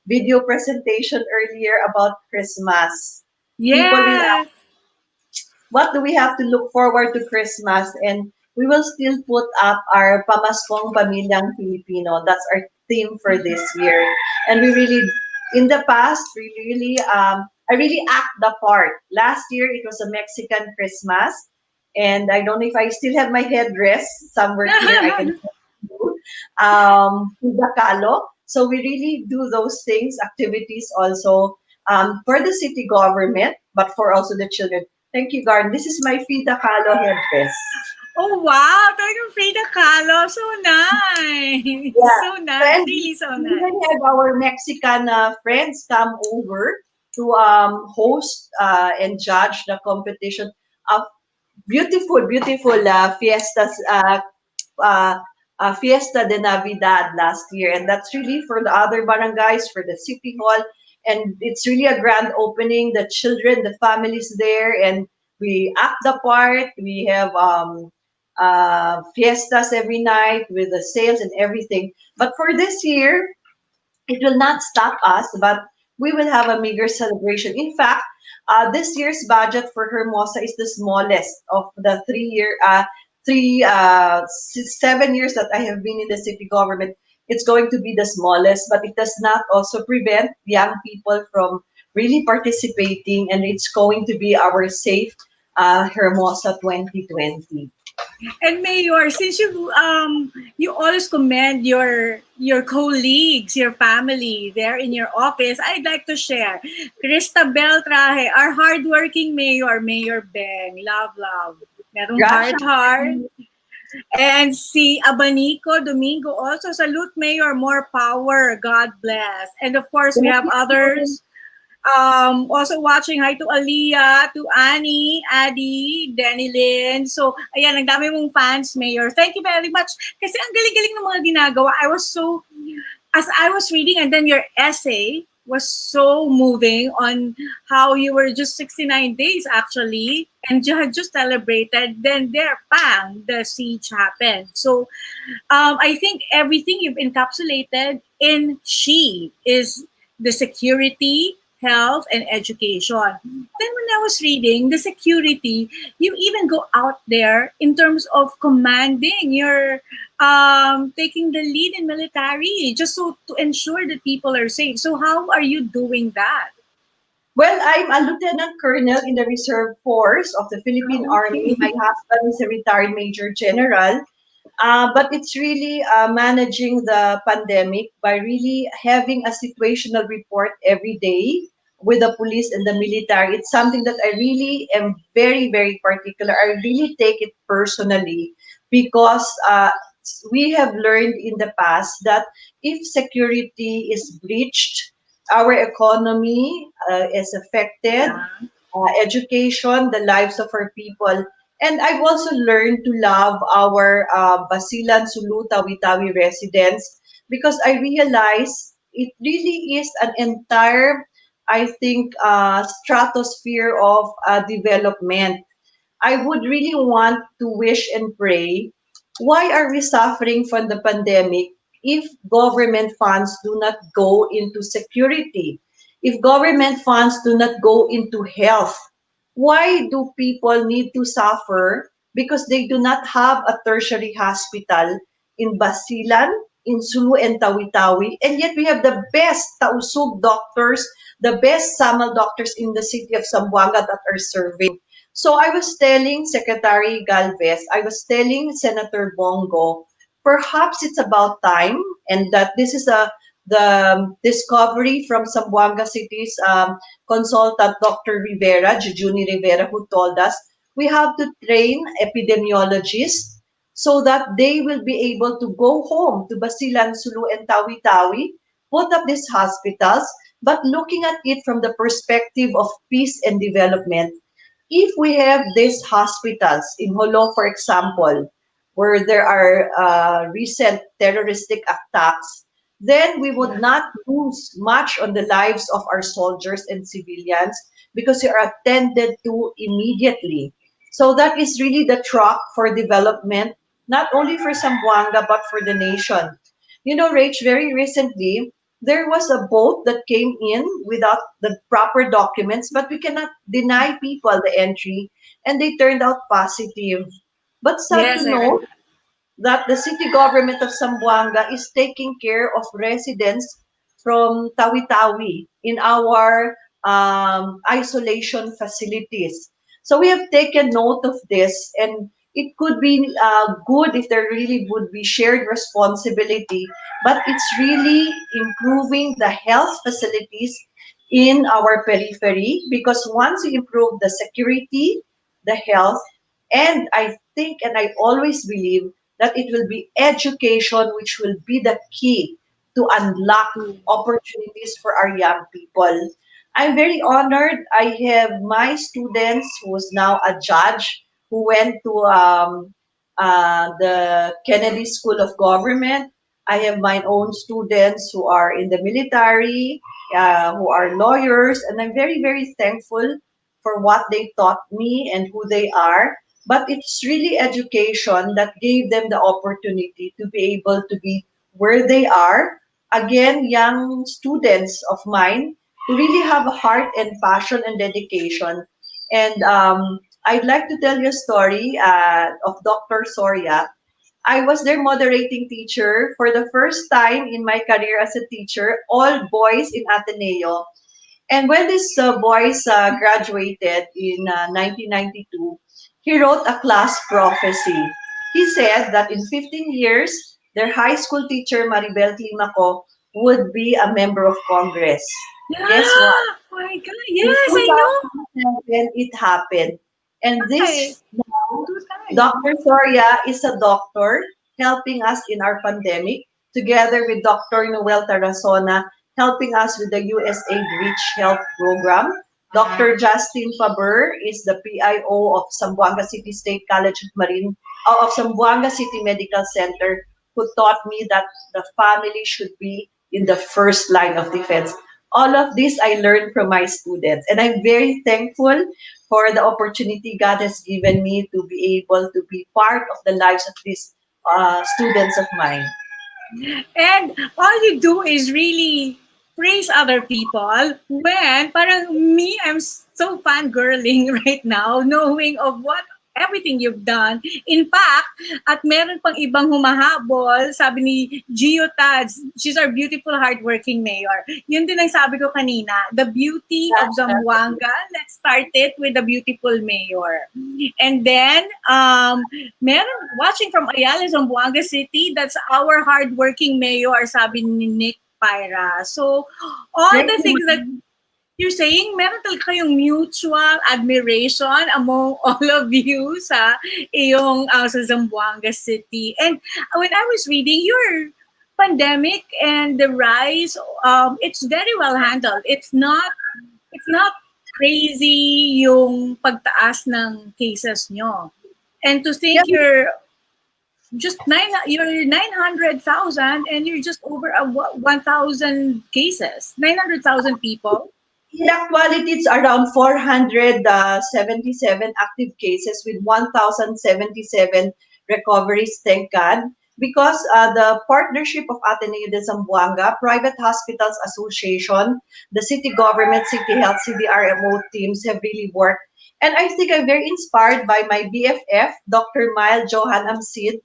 video presentation earlier about Christmas. People will yes. ask, what do we have to look forward to Christmas? And we will still put up our Pamaskong Pamilyang Filipino. That's our theme for this year. And we really, in the past, we really, I really act the part. Last year, it was a Mexican Christmas. And I don't know if I still have my headdress somewhere here. I can Pudakalo. So we really do those things, activities also for the city government, but for also the children. Thank you, Garden. This is my Frida Kahlo headdress. Oh, wow. Talagang Frida Kahlo. So nice. Yeah. So nice. And Really so we nice. even had our Mexican friends come over host and judge the competition of beautiful fiestas, uh, Fiesta de Navidad last year. And that's really for the other barangays, for the city hall. And it's really a grand opening. The children, the families there, and we act the part. We have fiestas every night with the sales and everything. But for this year, it will not stop us, but we will have a meager celebration. In fact, this year's budget for Hermosa is the smallest of the 7 years that I have been in the city government. It's going to be the smallest, but it does not also prevent young people from really participating, and it's going to be our safe Hermosa 2020. And Mayor, since you always commend your colleagues, your family there in your office, I'd like to share. Krista Beltraje, our hardworking mayor, Mayor Beng, love. Merong Gracias. heart. And si Abanico Domingo also, salute Mayor, more power, God bless. And of course, we have others also watching. Hi to Aliyah, to Annie, Addy, Denny Lynn. So, ayan, ang dami mong fans, Mayor. Thank you very much. Kasi ang galing-galing ng mga ginagawa. As I was reading, and then your essay was so moving on how you were just 69 days actually, and you had just celebrated, then there, bang, the siege happened. So, I think everything you've encapsulated in she is the security, health, and education. Then when I was reading the security, you even go out there in terms of commanding your taking the lead in military just so to ensure that people are safe. So how are you doing that? Well, I'm a lieutenant colonel in the reserve force of the Philippine Army. Okay. My husband is a retired major general. But it's really managing the pandemic by really having a situational report every day with the police and the military. It's something that I really am very, very particular. I really take it personally because we have learned in the past that if security is breached, our economy is affected, Yeah. education, the lives of our people. And I've also learned to love our Basilan, Sulu, Tawi-Tawi residents because I realize it really is an entire, I think, stratosphere of development. I would really want to wish and pray, why are we suffering from the pandemic if government funds do not go into security? If government funds do not go into health, why do people need to suffer because they do not have a tertiary hospital in Basilan, in Sulu and Tawi-Tawi, and yet we have the best Tausug doctors, the best Samal doctors in the city of Zamboanga that are serving. So I was telling Secretary Galvez, I was telling Senator Bongo, perhaps it's about time, and that this is the discovery from Zamboanga City's consultant, Dr. Rivera, Jujuni Rivera, who told us we have to train epidemiologists so that they will be able to go home to Basilan, Sulu, and Tawi-Tawi, put up these hospitals, but looking at it from the perspective of peace and development. If we have these hospitals in Holo, for example, where there are recent terroristic attacks, then we would not lose much on the lives of our soldiers and civilians because they are attended to immediately. So that is really the truck for development, not only for Zamboanga, but for the nation. You know, Rach, very recently, there was a boat that came in without the proper documents, but we cannot deny people the entry, and they turned out positive. But sad to Yes, I read know that the city government of Zamboanga is taking care of residents from Tawi-Tawi in our isolation facilities. So we have taken note of this, and it could be good if there really would be shared responsibility, but it's really improving the health facilities in our periphery because once you improve the security, the health, and I think and I always believe that it will be education which will be the key to unlock you. opportunities for our young people. I'm very honored. I have my students who's now a judge who went to the Kennedy School of Government. I have my own students who are in the military, who are lawyers, and I'm very, very thankful for what they taught me and who they are. But it's really education that gave them the opportunity to be able to be where they are. Again, young students of mine who really have a heart and passion and dedication. And I'd like to tell you a story of Dr. Soria. I was their moderating teacher for the first time in my career as a teacher, all boys in Ateneo. And when these boys graduated in 1992, he wrote a class prophecy. He said that in 15 years, their high school teacher, Maribel Climaco, would be a member of Congress. Yeah. Guess what? Oh my God. In Yes, I know. 2007, it happened. And Hi. this now, Two times. Dr. Soria is a doctor helping us in our pandemic, together with Dr. Noel Tarazona helping us with the USAID Reach Health Program. Dr. Justin Faber is the PIO of Zamboanga City State College of Marine, of Zamboanga City Medical Center, who taught me that the family should be in the first line of defense. All of this I learned from my students, and I'm very thankful for the opportunity God has given me to be able to be part of the lives of these students of mine. And all you do is really praise other people when parang me, I'm so fangirling right now knowing of what everything you've done. In fact, at meron pang ibang humahabol, sabi ni Gio Tads, she's our beautiful, hardworking mayor. Yun din ang sabi ko kanina, the beauty of Zamboanga. Let's start it with the beautiful mayor. And then, meron watching from Ayala, Zamboanga City, that's our hardworking mayor, sabi ni Nick Pyra. So, all the things that you're saying, meron talaga kayong mutual admiration among all of you sa iyong sa Zamboanga City. And when I was reading your pandemic and the rise, it's very well handled. It's not crazy yung pagtaas ng cases nyo. And to think you're 900,000 and you're just over 1,000 cases, 900,000 people. In actuality, it's around 477 active cases with 1,077 recoveries, thank God. Because the partnership of Ateneo de Zamboanga, Private Hospitals Association, the city government, city health, CDRMO teams have really worked. And I think I'm very inspired by my BFF, Dr. Mile Johan Amsid.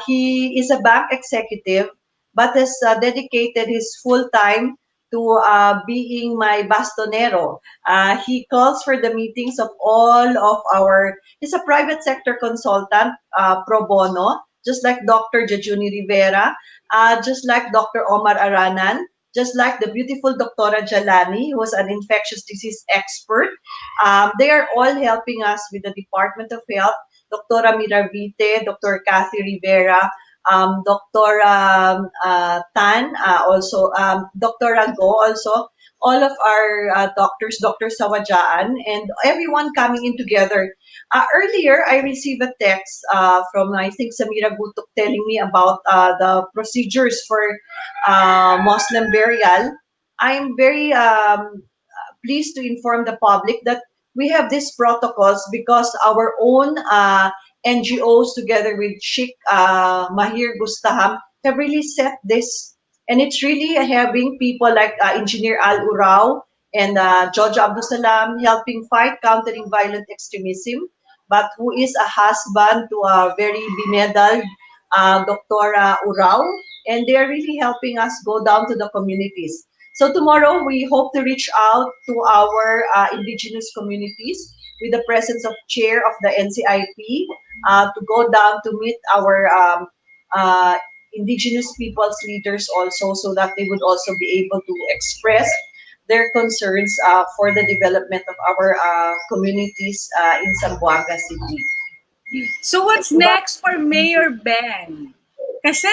He is a bank executive, but has dedicated his full time to being my bastonero. He calls for the meetings of all of he's a private sector consultant, pro bono, just like Dr. Jejuni Rivera, just like Dr. Omar Aranan, just like the beautiful Dr. Jalani, who was an infectious disease expert. They are all helping us with the Department of Health, Dr. Miravite, Dr. Kathy Rivera, Dr. Tan, also Dr. Rago, also all of our doctors, Dr. Sawajaan, and everyone coming in together. Earlier, I received a text from, I think, Samira Gutuk telling me about the procedures for Muslim burial. I'm very pleased to inform the public that we have these protocols because our own NGOs together with Sheikh Mahir Gustaham have really set this. And it's really having people like Engineer Al Urao and George Abdul Salam helping fight countering violent extremism, but who is a husband to a very bemedaled Dr. Urao. And they are really helping us go down to the communities. So tomorrow we hope to reach out to our indigenous communities with the presence of chair of the NCIP to go down to meet our indigenous people's leaders also, so that they would also be able to express their concerns for the development of our communities in Zamboanga City. So what's next for Mayor Beng? Kasi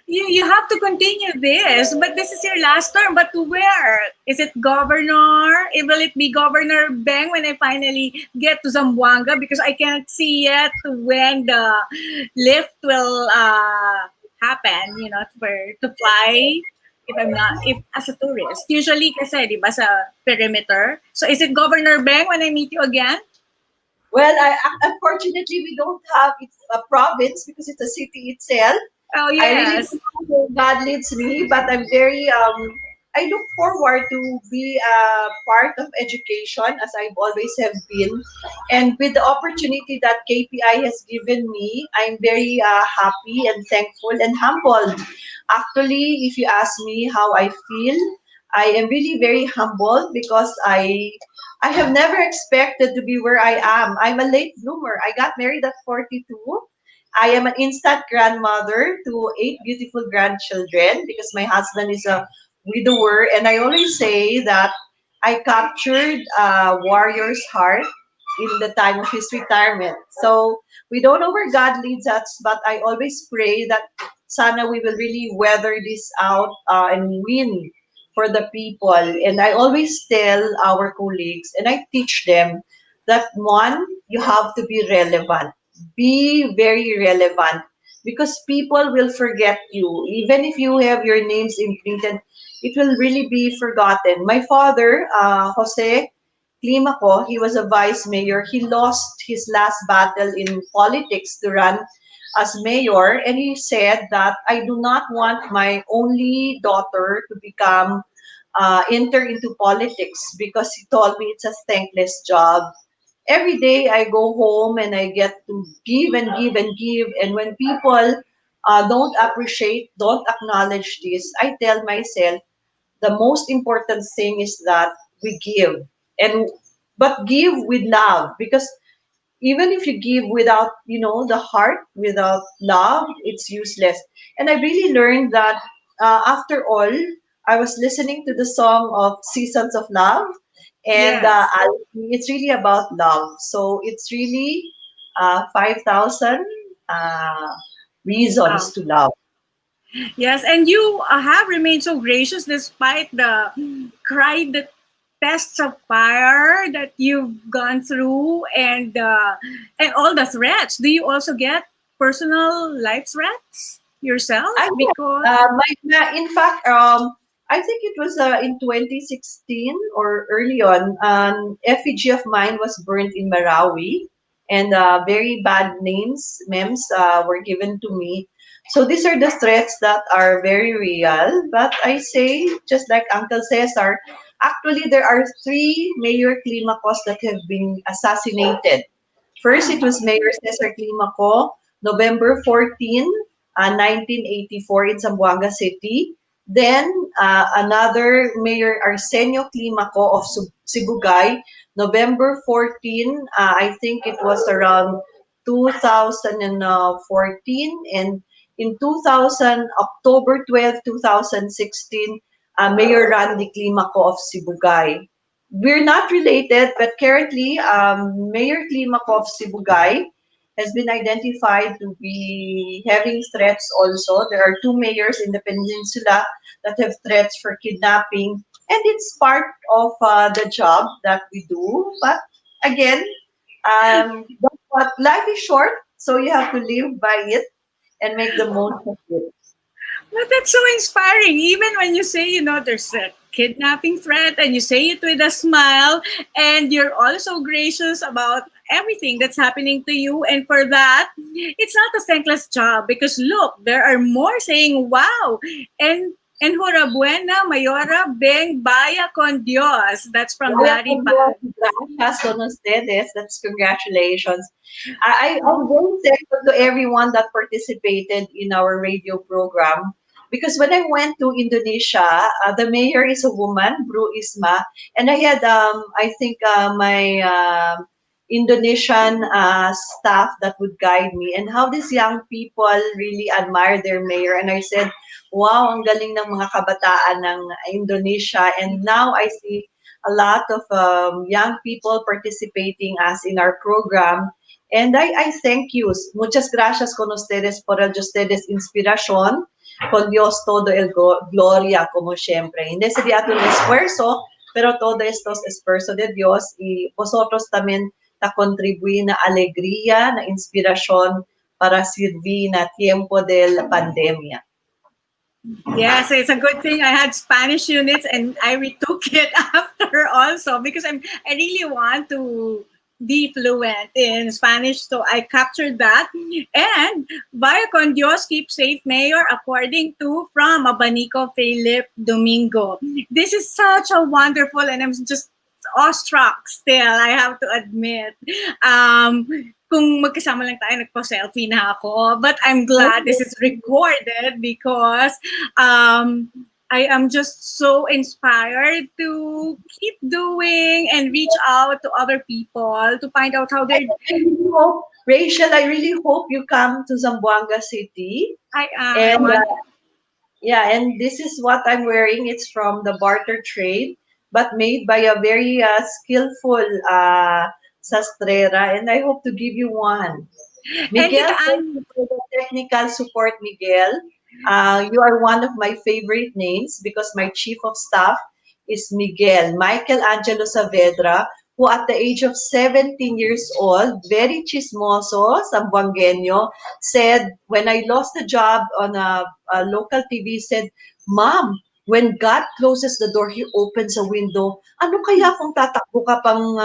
you have to continue this, but this is your last term. But to where? Is it governor? Will it be Governor Beng when I finally get to Zamboanga? Because I can't see yet when the lift will happen, to fly if as a tourist. Usually kasi, di ba, sa perimeter. So is it Governor Beng when I meet you again? Well, unfortunately, we don't have it a province because it's a city itself. Oh, I really yes. don't know where God leads me, but I'm very I look forward to be a part of education as I've always have been, and with the opportunity that KPI has given me, I'm very happy and thankful and humbled. Actually, if you ask me how I feel, I am really very humbled because I have never expected to be where I am. I'm a late bloomer. I got married at 42. I am an instant grandmother to 8 beautiful grandchildren because my husband is a widower. And I always say that I captured a warrior's heart in the time of his retirement. So we don't know where God leads us, but I always pray that sana we will really weather this out and win for the people. And I always tell our colleagues and I teach them that one, you have to be relevant. Be very relevant because people will forget you. Even if you have your names imprinted, it will really be forgotten. My father, Jose Climaco, he was a vice mayor. He lost his last battle in politics to run as mayor, and he said that I do not want my only daughter to become enter into politics because he told me it's a thankless job. Every day I go home and I get to give and give and give, and when people don't appreciate, don't acknowledge this, I tell myself the most important thing is that we give, and but give with love, because even if you give without the heart, without love, it's useless. And I really learned that after all, I was listening to the song of Seasons of Love, and Yes. it's really about love. So it's really 5,000 uh, reasons Oh. to love. Yes, and you have remained so gracious despite the tests of fire that you've gone through, and all the threats. Do you also get personal life threats yourself? I Because in fact, I think it was in 2016 or early on, an effigy of mine was burnt in Marawi, and very bad memes were given to me. So these are the threats that are very real. But I say, just like Uncle Cesar, actually there are three Mayor Climacos that have been assassinated. First, it was Mayor Cesar Climaco, November 14, 1984 in Zamboanga City. Then, another Mayor Arsenio Climaco of Sibugay, November 14, I think it was around 2014. And in 2000, October 12, 2016, Mayor Randy Climaco of Sibugay. We're not related, but currently, Mayor Climaco of Sibugay has been identified to be having threats also. There are two mayors in the peninsula that have threats for kidnapping, and it's part of the job that we do. But again, but life is short, so you have to live by it and make the most of it. But that's so inspiring. Even when you say, there's a kidnapping threat and you say it with a smile and you're also gracious about everything that's happening to you. And for that, it's not a thankless job because look, there are more saying, wow. And Buena, Mayora, Beng, Baya con Dios. That's from Vaya Daddy por Dios, Pag. gracias con ustedes. That's congratulations. I'm very thankful to everyone that participated in our radio program because when I went to Indonesia, the mayor is a woman, Bru Isma, and I had, I think, my Indonesian staff that would guide me, and how these young people really admire their mayor. And I said, wow, ang galing ng mga kabataan ng Indonesia. And now I see a lot of young people participating as in our program. And I thank you. Muchas gracias con ustedes por el de ustedes inspiración. Con Dios todo el gloria, como siempre. Hindi sería un esfuerzo, pero todo esto es esfuerzo de Dios y vosotros también na contribuir na alegría, na inspiración para servir na tiempo del pandemia. Yes, it's a good thing I had Spanish units and I retook it after also because I really want to be fluent in Spanish, so I captured that. And vaya con Dios, keep safe, Mayor, according to from Abanico Philip Domingo. This is such a wonderful, and I'm just awestruck still, I have to admit. Kung magkasama lang tayo, nagpa-selfie na ako. But I'm glad this is recorded because I am just so inspired to keep doing and reach out to other people to find out how they're... Rachel, I really hope you come to Zamboanga City. I want... Yeah, and this is what I'm wearing. It's from the barter trade, but made by a very skillful sastrera, and I hope to give you one. Miguel, thank you for the technical support, Miguel. You are one of my favorite names because my chief of staff is Miguel, Michael Angelo Saavedra, who at the age of 17 years old, very chismoso, Zamboangueño, said, when I lost a job on a local TV, said, Mom, when God closes the door, He opens a window. Ano kaya kung tatakbo ka pang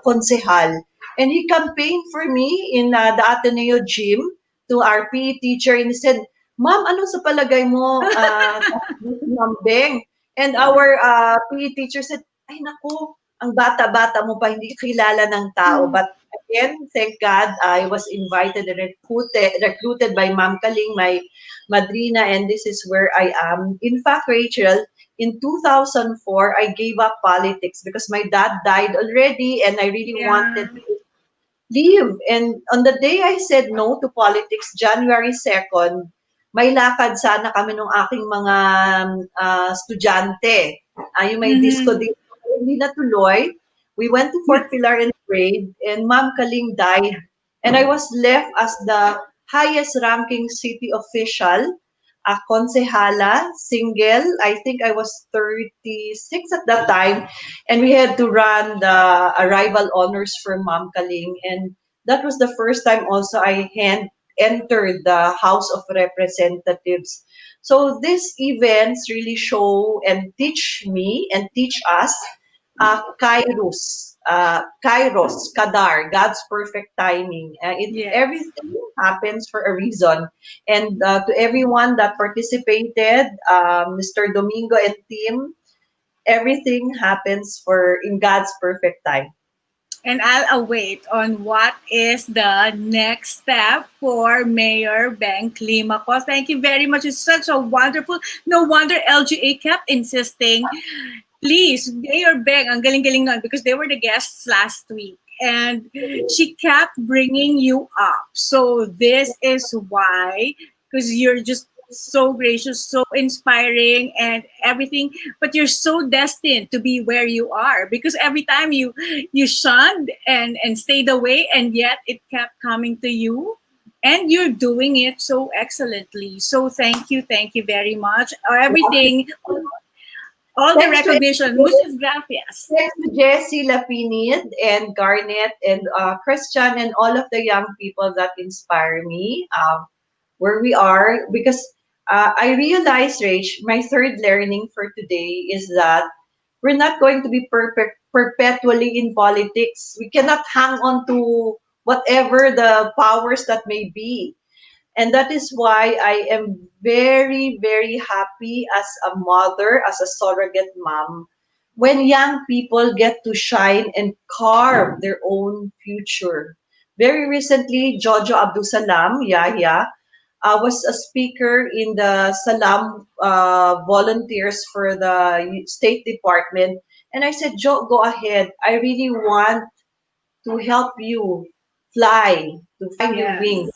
konsehal? And he campaigned for me in the Ateneo gym to our PE teacher and he said, Ma'am, ano sa palagay mo, Ma'am Beng? And our PE teacher said, ay naku, ang bata-bata mo pa, hindi kilala ng tao. But again, thank God, I was invited and recruited by Ma'am Kaling, my madrina, and this is where I am. In fact, Rachel, in 2004, I gave up politics because my dad died already and I really wanted to leave. And on the day I said no to politics, January 2nd, may lakad sana kami ng aking mga estudyante. Yung may disco dito, hindi natuloy. We went to Fort Pilar and prayed, and Ma'am Kaling died. And I was left as the highest ranking city official, a konsehala, single. I think I was 36 at that time. And we had to run the arrival honors for Ma'am Kaling. And that was the first time also I entered the House of Representatives. So these events really show and teach me and teach us Kairos, Kadar, God's perfect timing. Yes. Everything happens for a reason. And to everyone that participated, Mr. Domingo and team, everything happens in God's perfect time. And I'll await on what is the next step for Mayor Beng Climaco. Thank you very much. It's such a wonderful, no wonder LGA kept insisting, please, Mayor Beng, ang galing-galing nun, because they were the guests last week. And she kept bringing you up. So this is why, because you're just so gracious, so inspiring and everything, but you're so destined to be where you are because every time you shunned and stayed away, and yet it kept coming to you and you're doing it so excellently. So thank you very much. Everything, all the recognition. Muchas gracias. Thanks to Jessie Lapinid and Garnet and Christian and all of the young people that inspire me where we are, because I realized, Rach, my third learning for today is that we're not going to be perpetually in politics. We cannot hang on to whatever the powers that may be. And that is why I am very, very happy as a mother, as a surrogate mom, when young people get to shine and carve their own future. Very recently, Jojo Abdusalam, Yahya, was a speaker in the Salam volunteers for the State Department. And I said, Jo, go ahead. I really want to help you fly, to find your wings.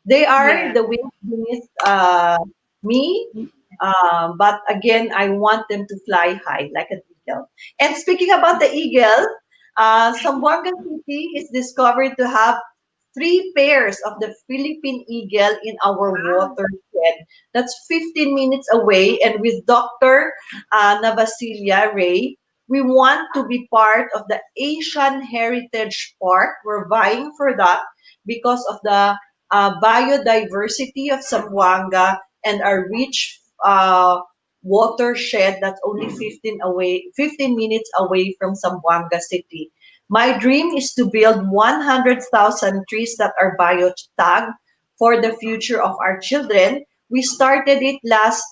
They are the wings beneath me. But again, I want them to fly high like an eagle. And speaking about the eagle, Zamboanga City is discovered to have 3 pairs of the Philippine eagle in our watershed. That's 15 minutes away. And with Dr. Navasilia Ray, we want to be part of the Asian Heritage Park. We're vying for that because of the biodiversity of Zamboanga and our rich watershed that's only 15 minutes away from Zamboanga City. My dream is to build 100,000 trees that are bio-tagged for the future of our children. We started it last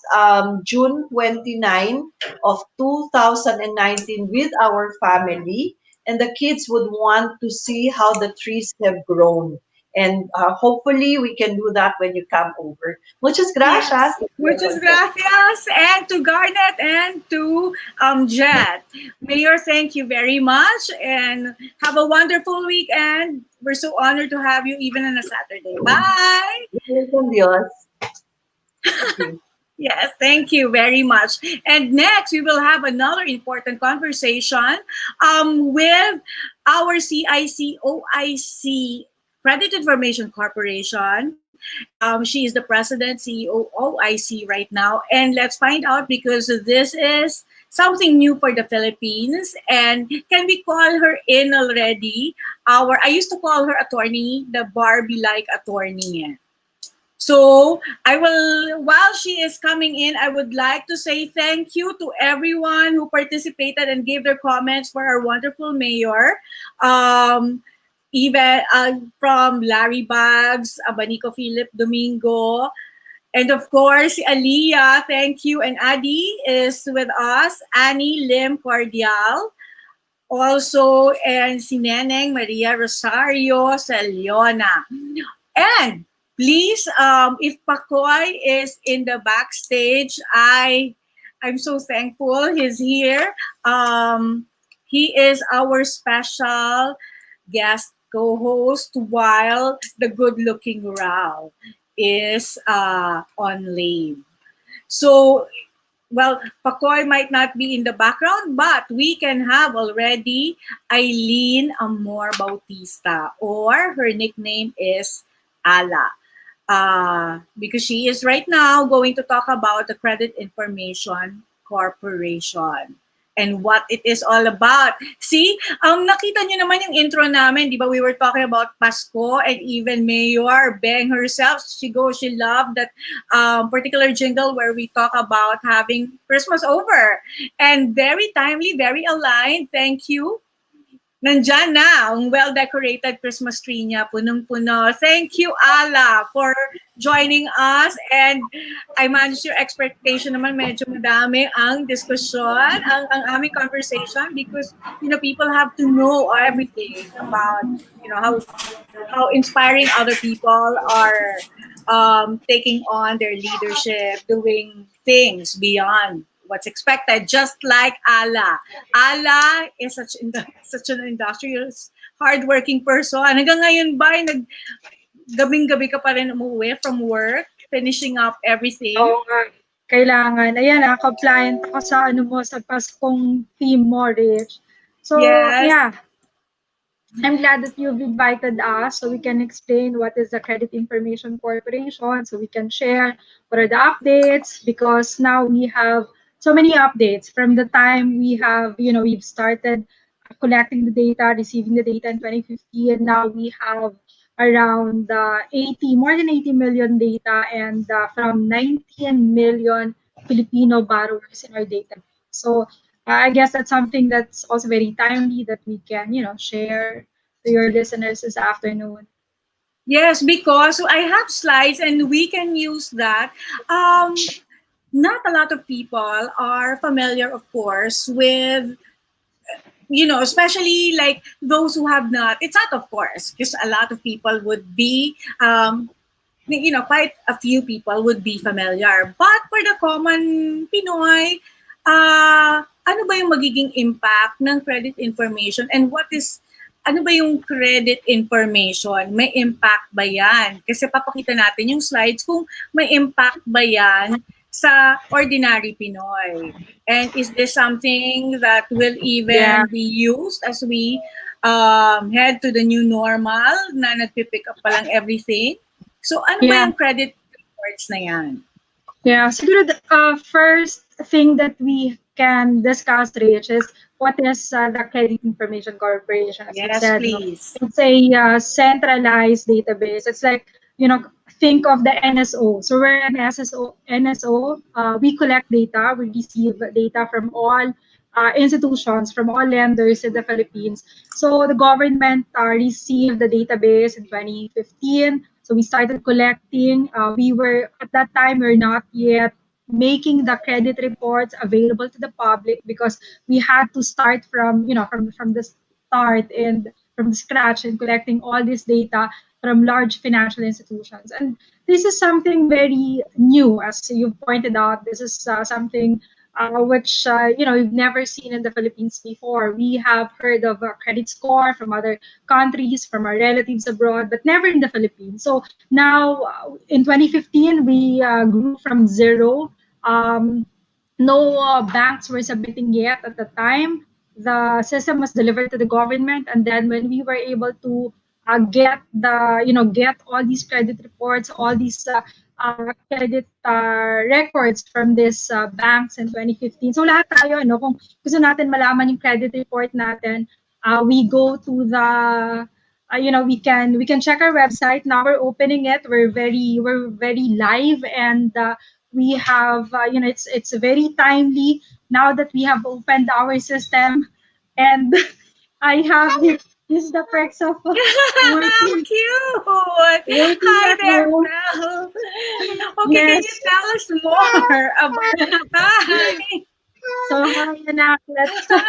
June 29 of 2019 with our family, and the kids would want to see how the trees have grown. And hopefully we can do that when you come over. Muchas gracias. Yes. Muchas gracias. And to Garnet and to Jet. Mayor, thank you very much. And have a wonderful weekend. We're so honored to have you even on a Saturday. Bye. Dios. Yes, thank you very much. And next, we will have another important conversation with our CIC-OIC Credit Information Corporation. She is the president, CEO, OIC right now. And let's find out, because this is something new for the Philippines. And can we call her in already? I used to call her attorney, the Barbie-like attorney. So while she is coming in, I would like to say thank you to everyone who participated and gave their comments for our wonderful mayor. Even from Larry Bags, Abanico Philip Domingo, and of course, Aliyah, thank you. And Adi is with us, Annie Lim Cordial, also, and si Neneng Maria Rosario Saliona. And please, if Pakoy is in the backstage, I'm so thankful he's here. He is our special guest co-host while the good-looking Ral is on leave. So, well, Pakoy might not be in the background, but we can have already Aileen Amor Bautista, or her nickname is Ala. Because she is right now going to talk about the Credit Information Corporation and what it is all about. See, nakita nyo naman yung intro namin, di ba? We were talking about Pasko, and even Mayor Beng herself, she loved that particular jingle where we talk about having Christmas over. And very timely, very aligned. Thank you. Nandyan na ang well-decorated Christmas tree niya, punong-puno. Thank you, Ala, for joining us. And I manage your expectation naman, medyo madami ang diskusyon, ang aming conversation, because, people have to know everything about, how inspiring other people are taking on their leadership, doing things beyond what's expected, just like Ala. Ala is such an industrious, hardworking person. Hanggang ngayon ba, gabing-gabi ka pa rin umuwi from work, finishing up everything? Oo nga. Kailangan. Ayan, compliant ako sa sa Paskong theme mo, Rich. So, Yes. yeah. I'm glad that you've invited us so we can explain what is the Credit Information Corporation, so we can share what are the updates, because now we have so many updates from the time we have, we've started collecting the data, receiving the data in 2015, and now we have around more than 80 million data, and from 19 million Filipino borrowers in our data. So I guess that's something that's also very timely that we can, share to your listeners this afternoon. Yes, because I have slides and we can use that. Not a lot of people are familiar, of course, with, especially like those who have not. It's not, of course, because a lot of people would be, quite a few people would be familiar. But for the common Pinoy, ano ba yung magiging impact ng credit information, and ano ba yung credit information? May impact ba yan? Kasi papakita natin yung slides kung may impact ba yan sa ordinary Pinoy. And is this something that will even be used as we head to the new normal na nagpipick up pa lang everything. So ano ba Yeah. yung credit reports na yan? Yeah, siguro the first thing that we can discuss, Rich, is what is the Credit Information Corporation. As you Yes, said, no? please. It's a centralized database. It's like, think of the NSO. So we're an NSO. We collect data. We receive data from all institutions, from all lenders in the Philippines. So the government received the database in 2015. So we started collecting. We were at that time we were not yet making the credit reports available to the public because we had to start from the start and from scratch and collecting all this data from large financial institutions. And this is something very new, as you pointed out. This is something which we've never seen in the Philippines before. We have heard of a credit score from other countries, from our relatives abroad, but never in the Philippines. So now, in 2015, we grew from zero. No banks were submitting yet at the time. The system was delivered to the government, and then when we were able to get all these credit reports, all these credit records from these banks in 2015. So lahat tayo, kung gusto natin malaman yung credit report natin, we go to the we can check our website. Now we're opening it. We're very live, and we have it's very timely now that we have opened our system. And I have this is the perks of How working cute! working Hi at there, home. Mel. Okay, can Yes. you tell us more about Hi. So hi, anak. Let's Hi.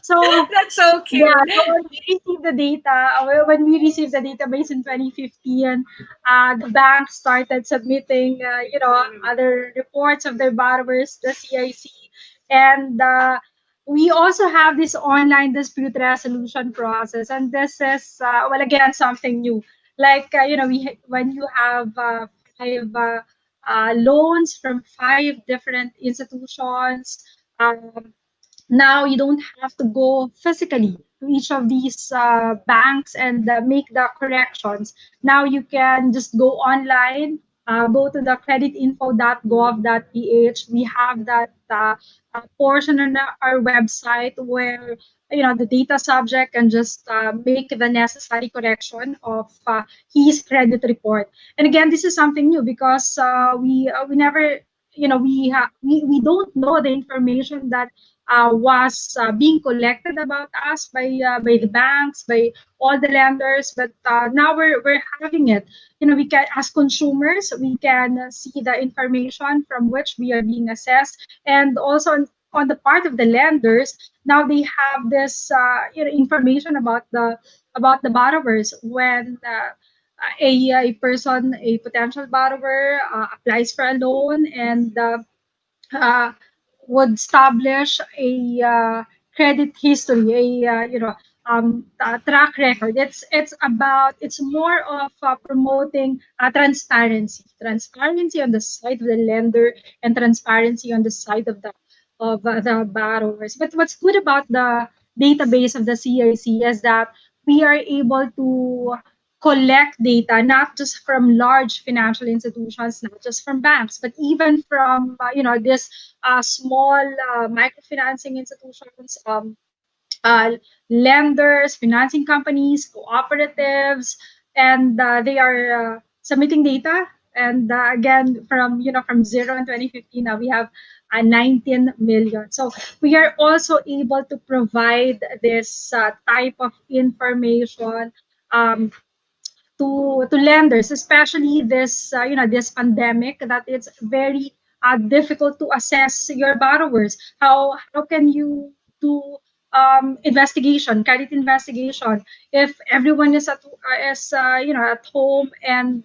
so That's so cute. yeah, so when we received the data, when we received the database in 2015, the bank started submitting, other reports of their borrowers, the CIC, and we also have this online dispute resolution process, and this is again something new. Like when you have five loans from five different institutions. Now you don't have to go physically to each of these banks and make the corrections. Now you can just go online, go to the creditinfo.gov.ph. We have that portion on our website where the data subject can just make the necessary correction of his credit report. And again, this is something new because we never we don't know the information that was being collected about us by the banks, by all the lenders. But now we're having it. We can, as consumers, we can see the information from which we are being assessed, and also on the part of the lenders. Now they have this information about the borrowers when. A person, a potential borrower, applies for a loan and uh, would establish a credit history, a track record. It's more of promoting transparency on the side of the lender and transparency on the side of the borrowers. But what's good about the database of the CIC is that we are able to collect data not just from large financial institutions, not just from banks, but even from this small microfinancing institutions, uh, lenders, financing companies, cooperatives, and they are submitting data. And again, from zero in 2015, now we have 19 million. So we are also able to provide this type of information um, to lenders, especially this pandemic, that it's very difficult to assess your borrowers. How can you do credit investigation, if everyone is at home, and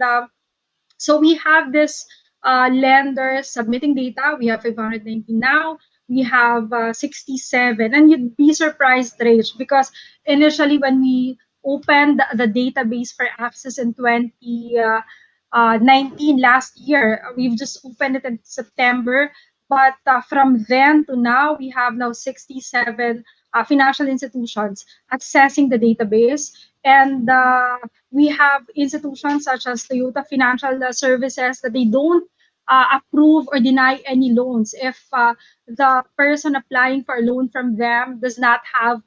so we have this lenders submitting data. We have 519 now. We have 67, and you'd be surprised, Rach, because initially when we opened the database for access in 2019 last year, we've just opened it in September. But from then to now, we have now 67 financial institutions accessing the database. And we have institutions such as Toyota Financial Services that they don't approve or deny any loans if the person applying for a loan from them does not have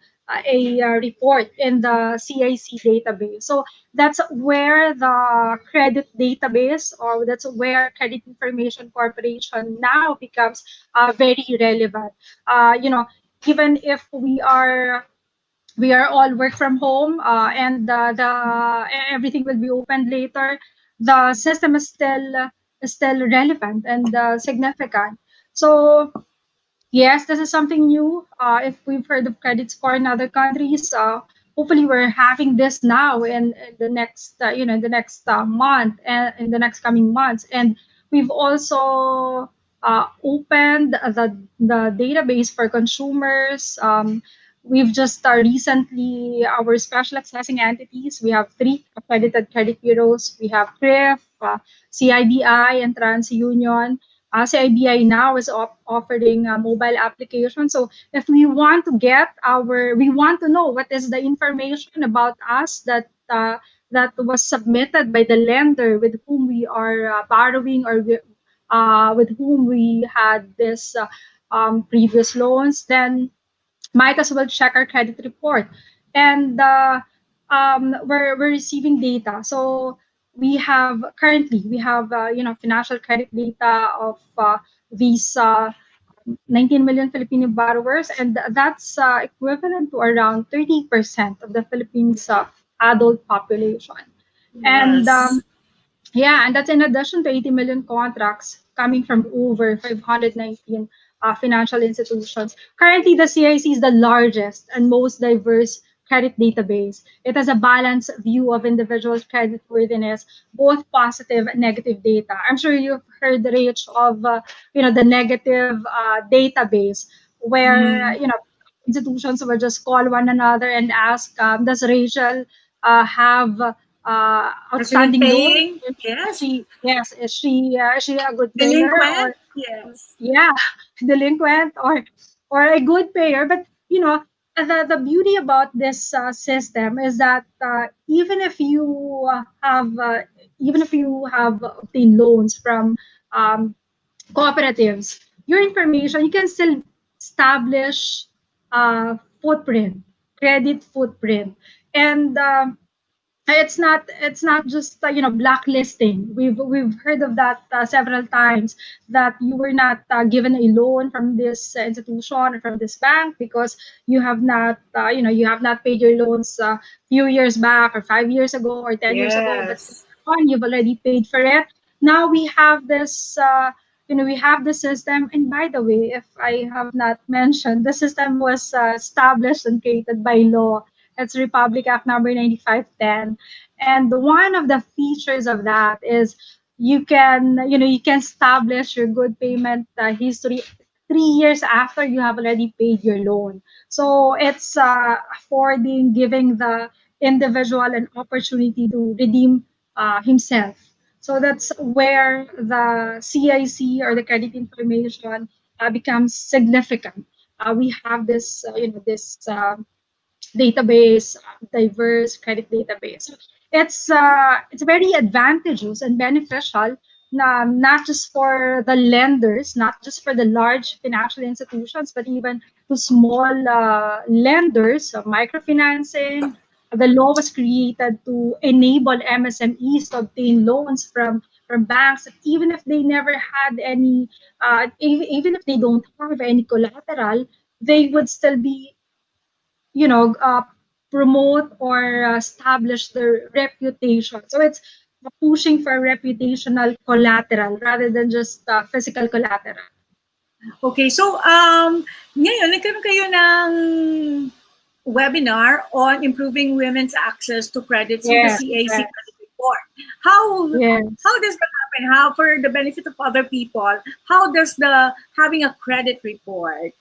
a report in the CIC database. So that's where the credit database, or that's where Credit Information Corporation now becomes very relevant. Even if we are all work from home, and the everything will be opened later, the system is still relevant and significant. So yes, this is something new. If we've heard of credit score in other countries, hopefully we're having this now in the next, in the next month and in the next coming months. And we've also opened the database for consumers. We've just recently, our special accessing entities, we have 3 accredited credit bureaus. We have CRIF, CIBI, and TransUnion. CIBI now is offering a mobile application. So if we want to we want to know what is the information about us that was submitted by the lender with whom we are borrowing, or with whom we had this previous loans, then might as well check our credit report. And we're receiving data. So we have financial credit data of these 19 million Filipino borrowers, and that's equivalent to around 30% of the Philippines adult population. And Yes. yeah, and that's in addition to 80 million contracts coming from over 519 financial institutions. Currently, the CIC is the largest and most diverse credit database. It has a balanced view of individuals' creditworthiness, both positive and negative data. I'm sure you've heard, Rach, of the negative database, where institutions will just call one another and ask, "Does Rachel have Has been outstanding loan? paying? Yes. Is she a good payer, Delinquent? or Yes. yeah, delinquent, or a good payer?" But the beauty about this system is that even if you have obtained loans from um, cooperatives, your information, you can still establish footprint, credit footprint. And it's not just blacklisting. We've heard of that several times, that you were not given a loan from this institution or from this bank because you have not paid your loans a few years back, or 5 years ago, or 10 years ago, but Yes. on, you've already paid for it. Now we have this we have the system. And by the way, if I have not mentioned, the system was established and created by law. It's Republic Act number 9510. And one of the features of that is you can establish your good payment history 3 years after you have already paid your loan. So it's giving the individual an opportunity to redeem himself. So that's where the CIC, or the credit information, becomes significant. We have this database, diverse credit database. It's very advantageous and beneficial, not just for the lenders, not just for the large financial institutions, but even to small lenders, microfinancing. The law was created to enable MSMEs to obtain loans from banks, even if they never had any, even if they don't have any collateral, they would still be you know uh, promote or establish their reputation. So it's pushing for reputational collateral rather than just physical collateral. Okay, so ngayon nagkaroon kayo ng webinar on improving women's access to credit through the Yes, CAC yes, credit report. How yes. does that happen? How, for the benefit of other people, how does the having a credit report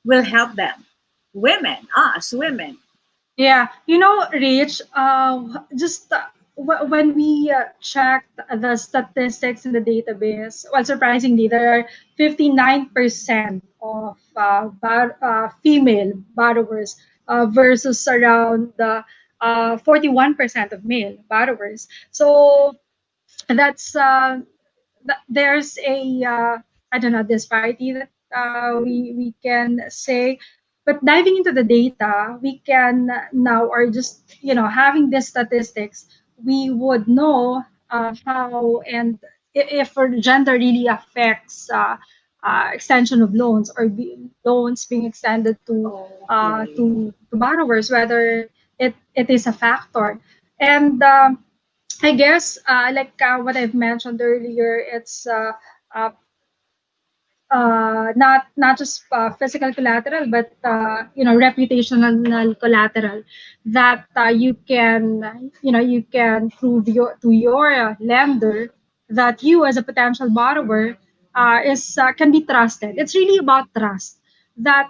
will help them? Women, us women. Yeah, Rich, just when we checked the statistics in the database, well, surprisingly, there are 59% of female borrowers versus around 41% of male borrowers. So that's there's a I don't know disparity that we can say, but diving into the data, we can now, or just having these statistics, we would know how and if gender really affects extension of loans or loans being extended to borrowers, whether it is a factor. And I guess, like what I've mentioned earlier, it's uh, not just physical collateral, but reputational collateral that you can prove to your lender that you as a potential borrower is can be trusted. It's really about trust. That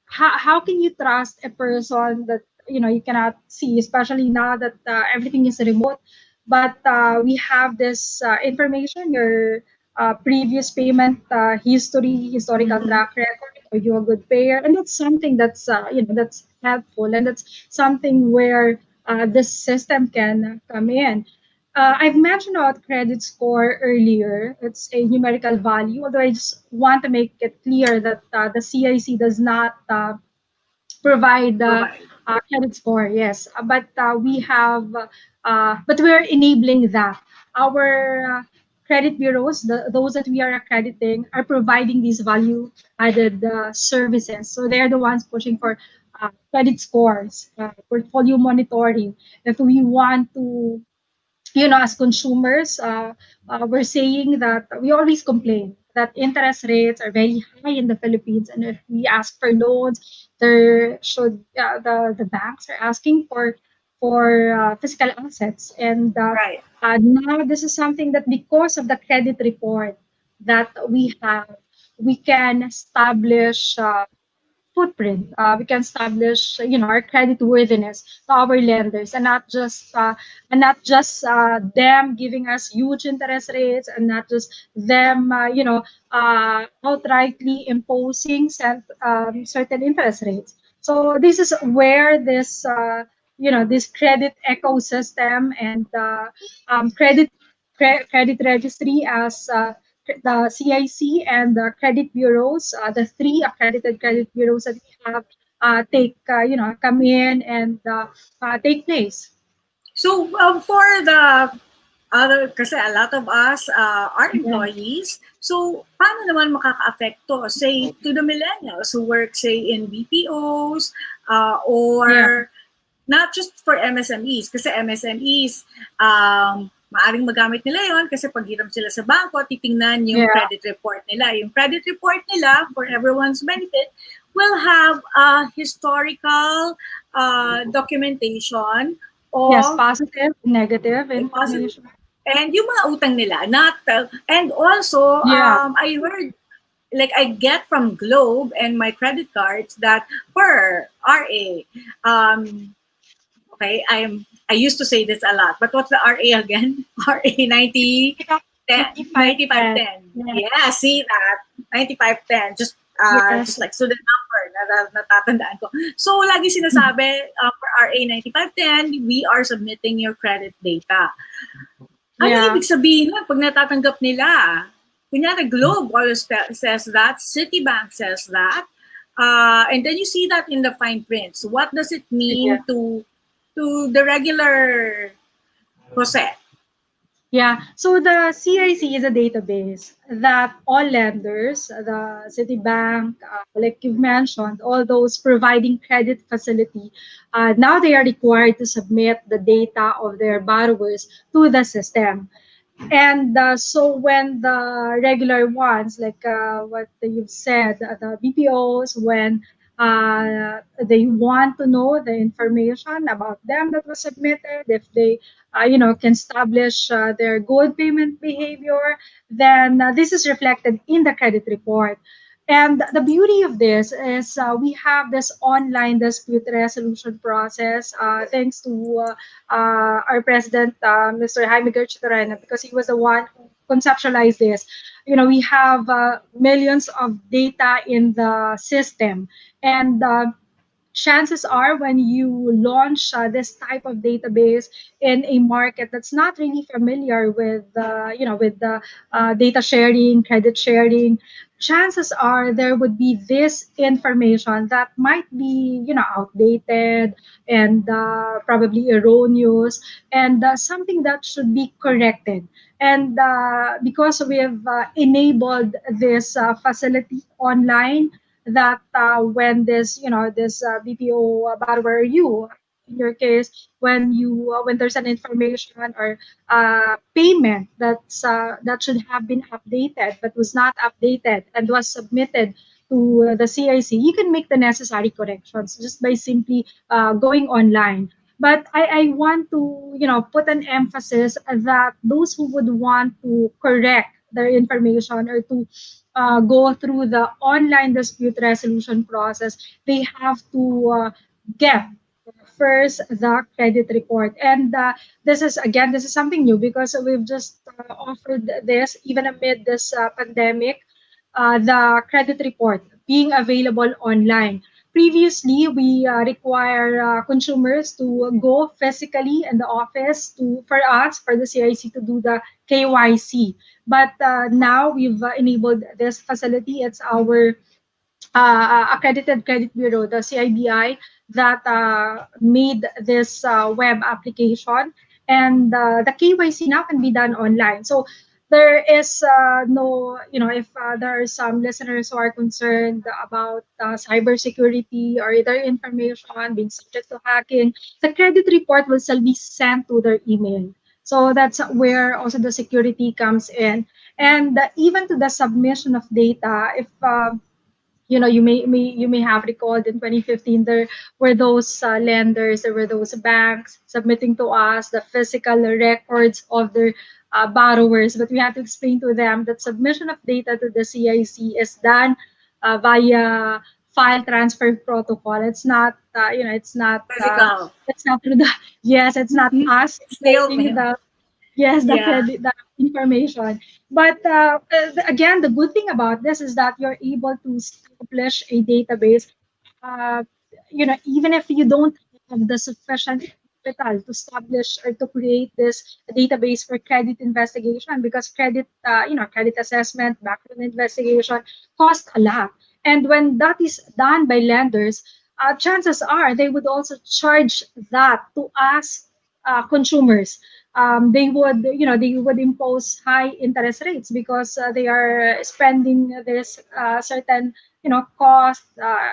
how can you trust a person that you cannot see, especially now that everything is remote, but we have this information, your previous payment history, historical track record, are you a good payer? And that's something that's that's helpful, and that's something where this system can come in. I've mentioned about credit score earlier. It's a numerical value, although I just want to make it clear that the CIC does not provide credit score. Yes, but we have, but we're enabling that. Our credit bureaus, those that we are accrediting, are providing these value-added services. So they're the ones pushing for credit scores, portfolio monitoring. If we want to, as consumers, we're saying that we always complain that interest rates are very high in the Philippines, and if we ask for loans, there should the banks are asking for physical assets, and Right. now this is something that because of the credit report that we have, we can establish. Footprint. We can establish, our credit worthiness to our lenders, and not just them giving us huge interest rates, and not just them, outrightly imposing certain interest rates. So this is where this credit ecosystem and credit registry as the CIC and the credit bureaus, the three accredited credit bureaus that we have, come in and take place. So for the other, kasi a lot of us are Yeah. employees. So paano naman makaka-apekto, say, to the millennials who work, say, in BPOs or Yeah. not just for MSMEs. Kasi MSMEs, maaring magamit nila yon kasi pag hiram sila sa bangko, titingnan yung Yeah. credit report nila. Yung credit report nila, for everyone's benefit, will have a historical documentation of Yes, positive, negative positive. information. And yung mga utang nila, not, and also, Yeah. I heard, like I get from Globe and my credit cards that per RA, okay, I used to say this a lot, but what's the RA again? RA 90, 9510. Yeah. Yeah, see that? 9510. Yes. Just like student number na natatandaan ko. So, lagi sinasabi, for RA 9510, we are submitting your credit data. Ano Yeah. ibig sabihin nun pag natatanggap nila? Kunyari, Globe always says that, Citibank says that, and then you see that in the fine print. So what does it mean Yeah. to the regular Jose? Yeah, so the CIC is a database that all lenders, the Citibank, like you've mentioned, all those providing credit facility, now they are required to submit the data of their borrowers to the system. And so when the regular ones, like what you've said, the BPOs, when they want to know the information about them that was submitted, if they, can establish their good payment behavior, then this is reflected in the credit report. And the beauty of this is we have this online dispute resolution process thanks to our president, Mr. Jaime Gerchitorena, because he was the one who conceptualize this. We have millions of data in the system, and chances are when you launch this type of database in a market that's not really familiar with with the data sharing, credit sharing, chances are there would be this information that might be outdated and probably erroneous, and something that should be corrected. And because we have enabled this facility online, that when this BPO borrower, you in your case, when there's an information or payment that should have been updated but was not updated and was submitted to the CIC, you can make the necessary corrections just by simply going online. But I want to put an emphasis that those who would want to correct their information or to go through the online dispute resolution process, they have to get first the credit report. And this is something new because we've just offered this even amid this pandemic, the credit report being available online. Previously, we require consumers to go physically in the office for the CIC to do the KYC. But now we've enabled this facility. It's our accredited credit bureau, the CIBI, that made this web application, and the KYC now can be done online. So there is no, if there are some listeners who are concerned about cybersecurity or their information being subject to hacking, the credit report will still be sent to their email. So that's where also the security comes in. And even to the submission of data, if you may have recalled in 2015 there were those lenders, there were those banks submitting to us the physical records of their borrowers, but we had to explain to them that submission of data to the CIC is done via file transfer protocol. It's not Physical. it's not through the yes, it's not us Snail importing mail. yes, the Yeah. credit, the information. But again, the good thing about this is that you're able to establish a database. Uh, even if you don't have the sufficient capital to establish or to create this database for credit investigation, because credit assessment, background investigation cost a lot. And when that is done by lenders, chances are they would also charge that to us consumers. They would impose high interest rates because they are spending this certain cost,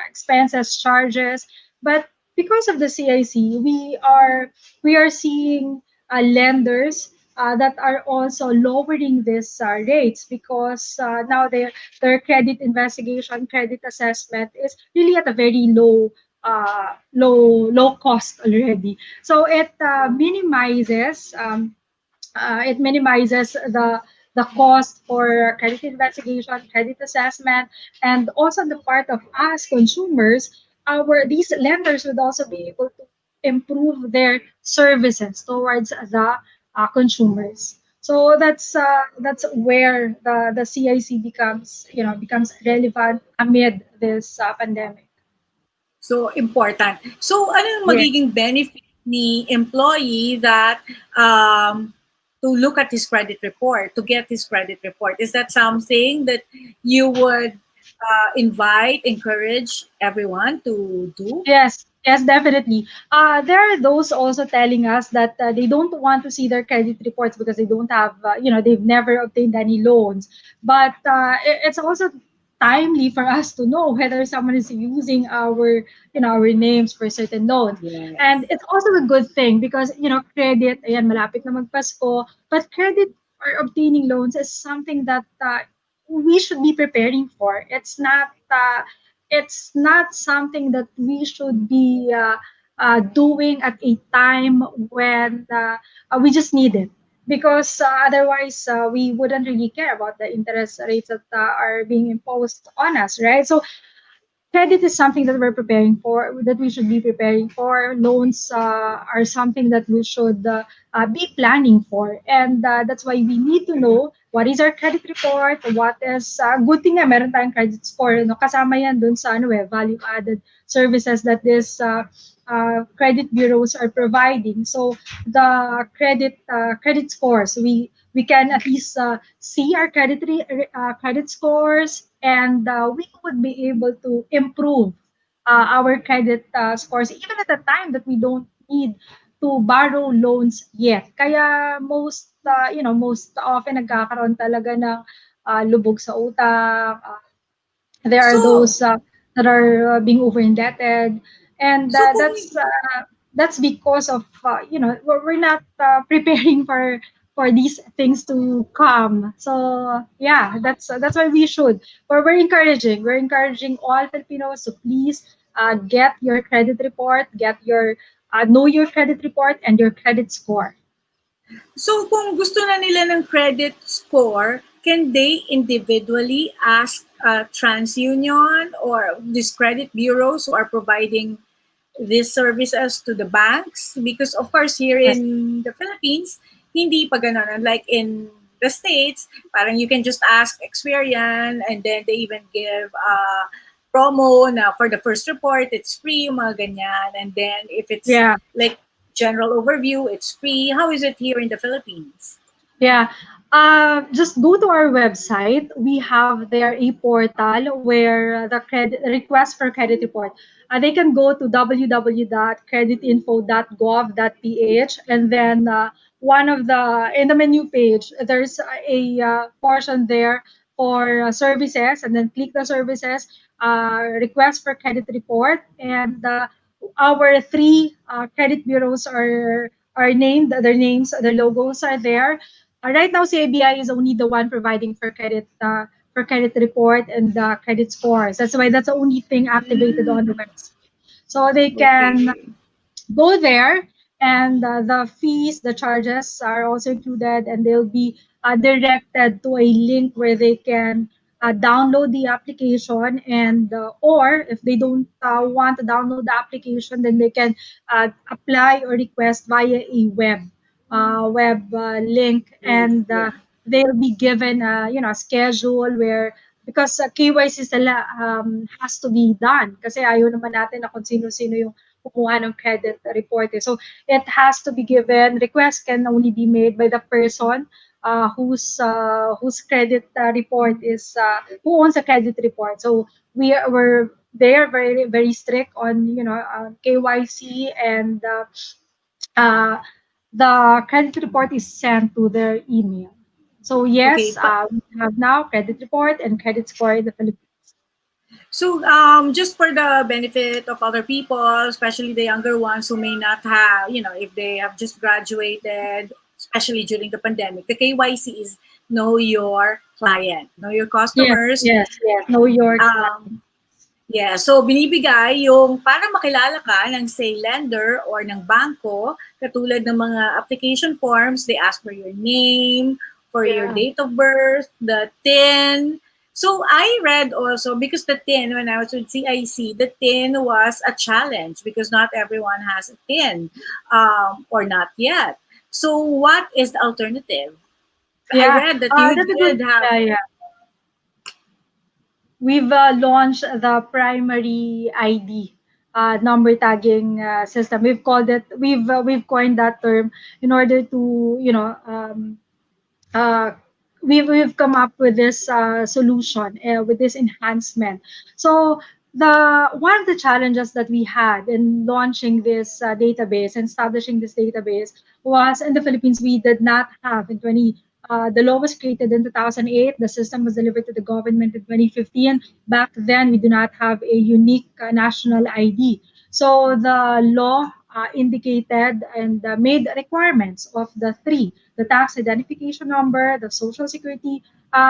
expenses, charges. But because of the CIC, we are seeing lenders that are also lowering these rates, because now their credit investigation, credit assessment is really at a very low cost already. So it minimizes the cost for credit investigation, credit assessment, and also the part of us consumers. These lenders would also be able to improve their services towards the consumers. So that's where the CIC becomes relevant amid this pandemic. So important. So ano yung Yes. magiging benefit ni employee that to look at his credit report, to get his credit report? Is that something that you would encourage everyone to do? Yes, yes, definitely. There are those also telling us that they don't want to see their credit reports because they don't have, they've never obtained any loans. But it's also timely for us to know whether someone is using our names for certain loans. Yes. And it's also a good thing because, credit, ayan, malapit na magpasko, but credit or obtaining loans is something that we should be preparing for. It's not something that we should be doing at a time when we just need it, because otherwise we wouldn't really care about the interest rates that are being imposed on us, right? So credit is something that we're preparing for, that we should be preparing for. Loans are something that we should be planning for. And that's why we need to know what is our credit report, what is, good thing na meron tayong credit score. No? Kasama yan dun sa value added services that this credit bureaus are providing. So the credit scores, we can at least see our credit scores, and we would be able to improve our credit scores even at a time that we don't need to borrow loans yet. Kaya most often nagkakaroon talaga ng lubog sa utang. There are So, those that are being over indebted, and so kung that's because of we're not preparing for these things to come. So yeah, that's why we should. Or we're encouraging all Filipinos to please get your credit report, get your know your credit report and your credit score. So kung gusto na nila ng credit score, can they individually ask TransUnion or these credit bureaus who are providing these services to the banks? Because of course here Yes. in the Philippines, hindi pa ganun. Unlike in the States, parang you can just ask Experian and then they even give promo na for the first report, it's free, mga ganyan. And then if it's Yeah. like general overview, it's free. How is it here in the Philippines? Yeah. Just go to our website. We have there a portal where the credit request for credit report. They can go to www.creditinfo.gov.ph, and then one of the in the menu page there's a portion there for services, and then click the services, request for credit report, and our three credit bureaus are named. Their names, their logos are there. Right now, CABI is only the one providing for credit report and credit scores. That's why that's the only thing activated on the website. So they can Okay. go there, and the fees, the charges are also included, and they'll be directed to a link where they can download the application, and or if they don't want to download the application, then they can apply or request via a web link, and Yeah. they'll be given a schedule where, because KYC sila has to be done, kasi ayaw naman natin na kung sino-sino yung kumuha ng credit report. So it has to be given. Request can only be made by the person whose credit report is who owns a credit report. So they are very very strict on KYC, and uh, the credit report is sent to their email. So Okay. yes, we have now credit report and credit score in the Philippines. So, just for the benefit of other people, especially the younger ones who may not have, if they have just graduated, especially during the pandemic, the KYC is know your client, know your Yes, customers. yes, yes. Know your Um, yeah, so binibigay yung para makilala ka ng say lender or ng banko, katulad ng mga application forms, they ask for your name, for your Yeah. date of birth, the TIN. So I read also, because the TIN, when I was with CIC, the TIN was a challenge because not everyone has a TIN, or not yet. So what is the alternative? I Yeah, read that you that's a did good. have. Yeah, yeah. We've launched the primary ID number tagging system. We've called it. We've coined that term in order to uh, we've come up with this solution, with this enhancement. So the one of the challenges that we had in launching this database and establishing this database was, in the Philippines we did not have in 20. The law was created in 2008. The system was delivered to the government in 2015. Back then, we do not have a unique national ID. So the law indicated and made requirements of the three: the tax identification number, the social security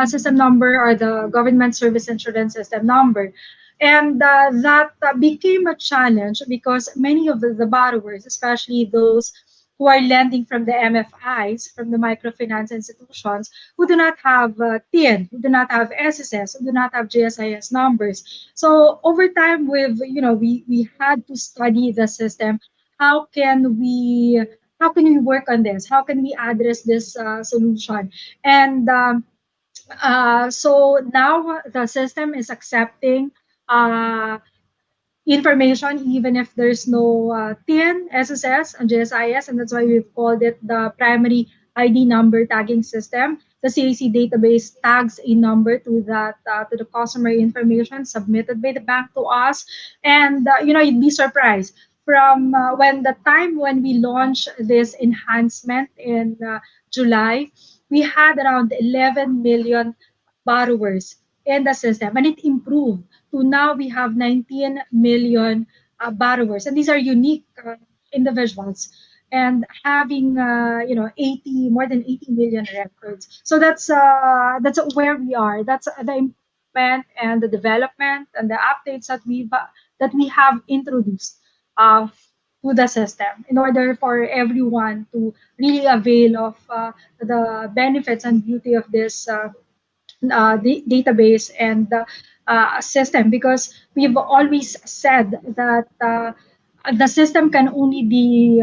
system number, or the government service insurance system number. And that became a challenge because many of the borrowers, especially those who are lending from the MFIs, from the microfinance institutions, who do not have TIN, who do not have SSS, who do not have GSIS numbers. So over time, we had to study the system. How can we work on this? How can we address this solution? And so now the system is accepting uh, information even if there's no TN, SSS, and GSIS, and that's why we've called it the primary ID number tagging system. The CAC database tags a number to that to the customer information submitted by the bank to us, and you'd be surprised from when the time when we launched this enhancement in July, we had around 11 million borrowers in the system, and it improved to now we have 19 million borrowers, and these are unique individuals, and having 80 more than 80 million records. So that's where we are. That's the improvement and the development and the updates that we have introduced uh, to the system in order for everyone to really avail of the benefits and beauty of this database and system, because we've always said that the system can only be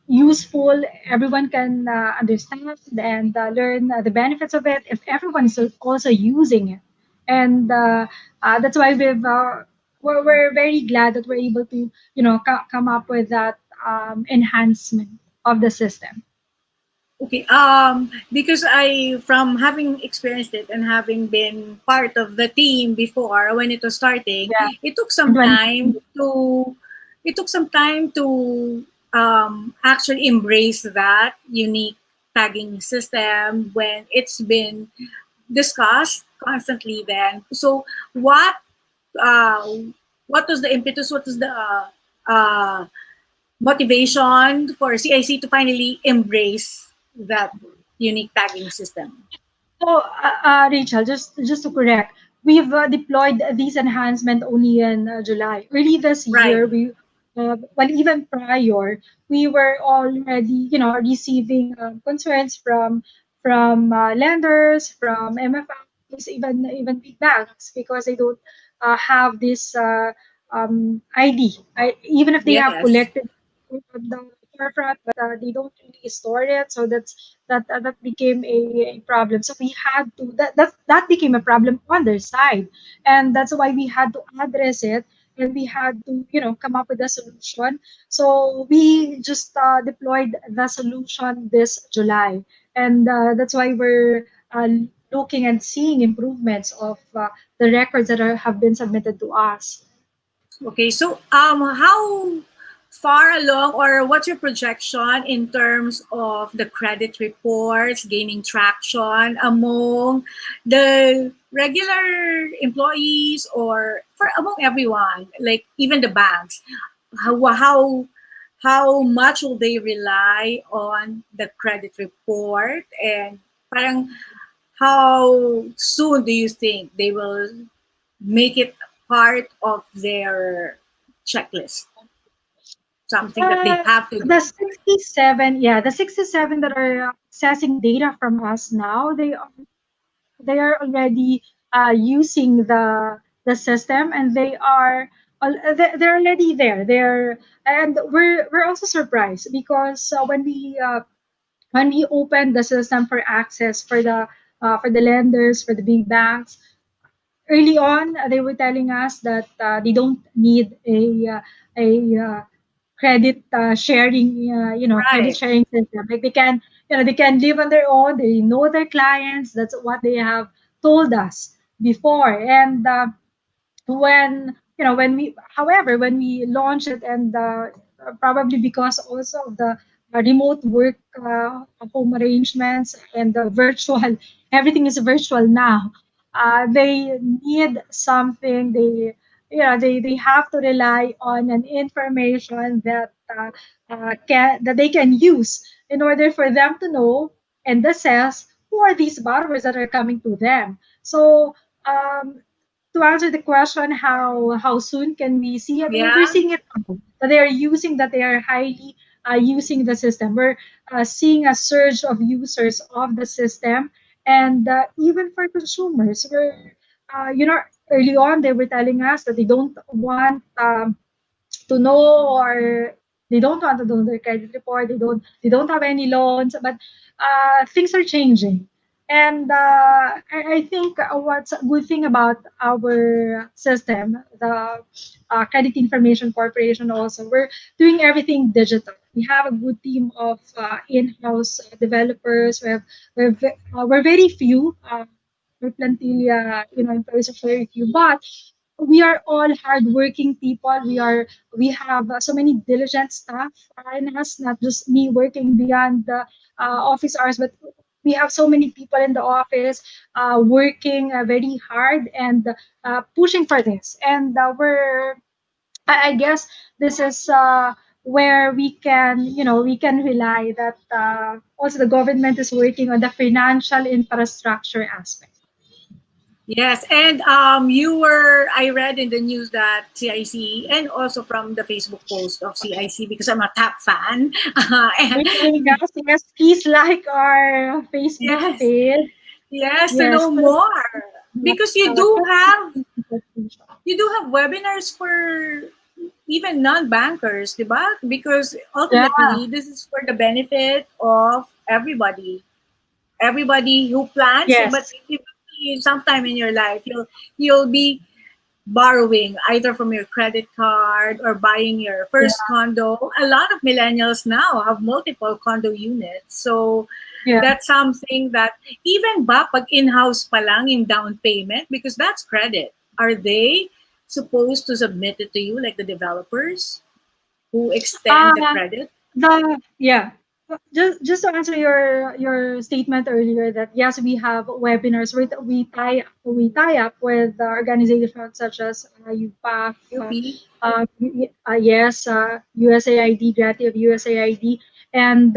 useful, everyone can understand and learn the benefits of it if everyone is also using it. And that's why we're very glad that we're able to come up with that enhancement of the system. Okay, because from having experienced it and having been part of the team before when it was starting, Yeah. it took some time to, actually embrace that unique tagging system when it's been discussed constantly. Then, so uh, what was the impetus? What was the uh, motivation for CIC to finally embrace that unique tagging system? So, Rachel, just to correct, we've deployed these enhancement only in July. Early this Right. year, well, even prior, we were already, receiving concerns from lenders, from MFIs, even big banks, because they don't have this ID. Even if they have Yes. collected from the forefront, but they don't really store it. So that became a problem. So we had to that became a problem on their side, and that's why we had to address it, and we had to come up with a solution. So we just deployed the solution this July, and that's why we're looking and seeing improvements of the records that have been submitted to us. Okay, so how far along, or what's your projection in terms of the credit reports gaining traction among the regular employees, or for among everyone, like even the banks? How much will they rely on the credit report, and parang how soon do you think they will make it part of their checklist, something that they have to do? The 67, yeah, the 67 that are accessing data from us now, they are already using the system, and they're already there. And we're also surprised because when we opened the system for access for the lenders, for the big banks, early on, they were telling us that they don't need a credit sharing, credit Right. sharing system. Like they can live on their own. They know their clients. That's what they have told us before. And when we launch it, and probably because also of the remote work, home arrangements, and the virtual everything is virtual now. They need something. They have to rely on an information that they can use in order for them to know and assess who are these borrowers that are coming to them. So um, to answer the question, how soon can we see it? We're Yeah. seeing it now, that they are using, that they are highly using the system. We're seeing a surge of users of the system, and even for consumers, we're early on they were telling us that they don't want to know, or they don't want to do their credit report. They don't have any loans, but things are changing. And I think what's a good thing about our system, the Credit Information Corporation, also, we're doing everything digital. We have a good team of in-house developers. We're very few. We're plantilla, employees are very few, but we are all hardworking people. We have so many diligent staff in us, not just me working beyond the office hours, but we have so many people in the office working very hard and pushing for this. And I guess this is where we can rely that also the government is working on the financial infrastructure aspect. Yes, and I read in the news that CIC, and also from the Facebook post of CIC, because I'm a top fan. And Yes, please like our Facebook yes, page. yes, to Yes, know more, because you do have webinars for even non-bankers, diba? Because yeah, ultimately this is for the benefit of everybody who plans. But yes, if sometime in your life you'll be borrowing either from your credit card or buying your yeah, first condo. A lot of millennials now have multiple condo units. So yeah. that's something that even ba pag in-house pa lang yung down payment, because that's credit. Are they supposed to submit it to you, like the developers who extend the Uh, credit? yeah. Just to answer your statement earlier, that yes, we have webinars. We tie up with organizations such as UPAF, UP? yes, USAID, Grantee of USAID, and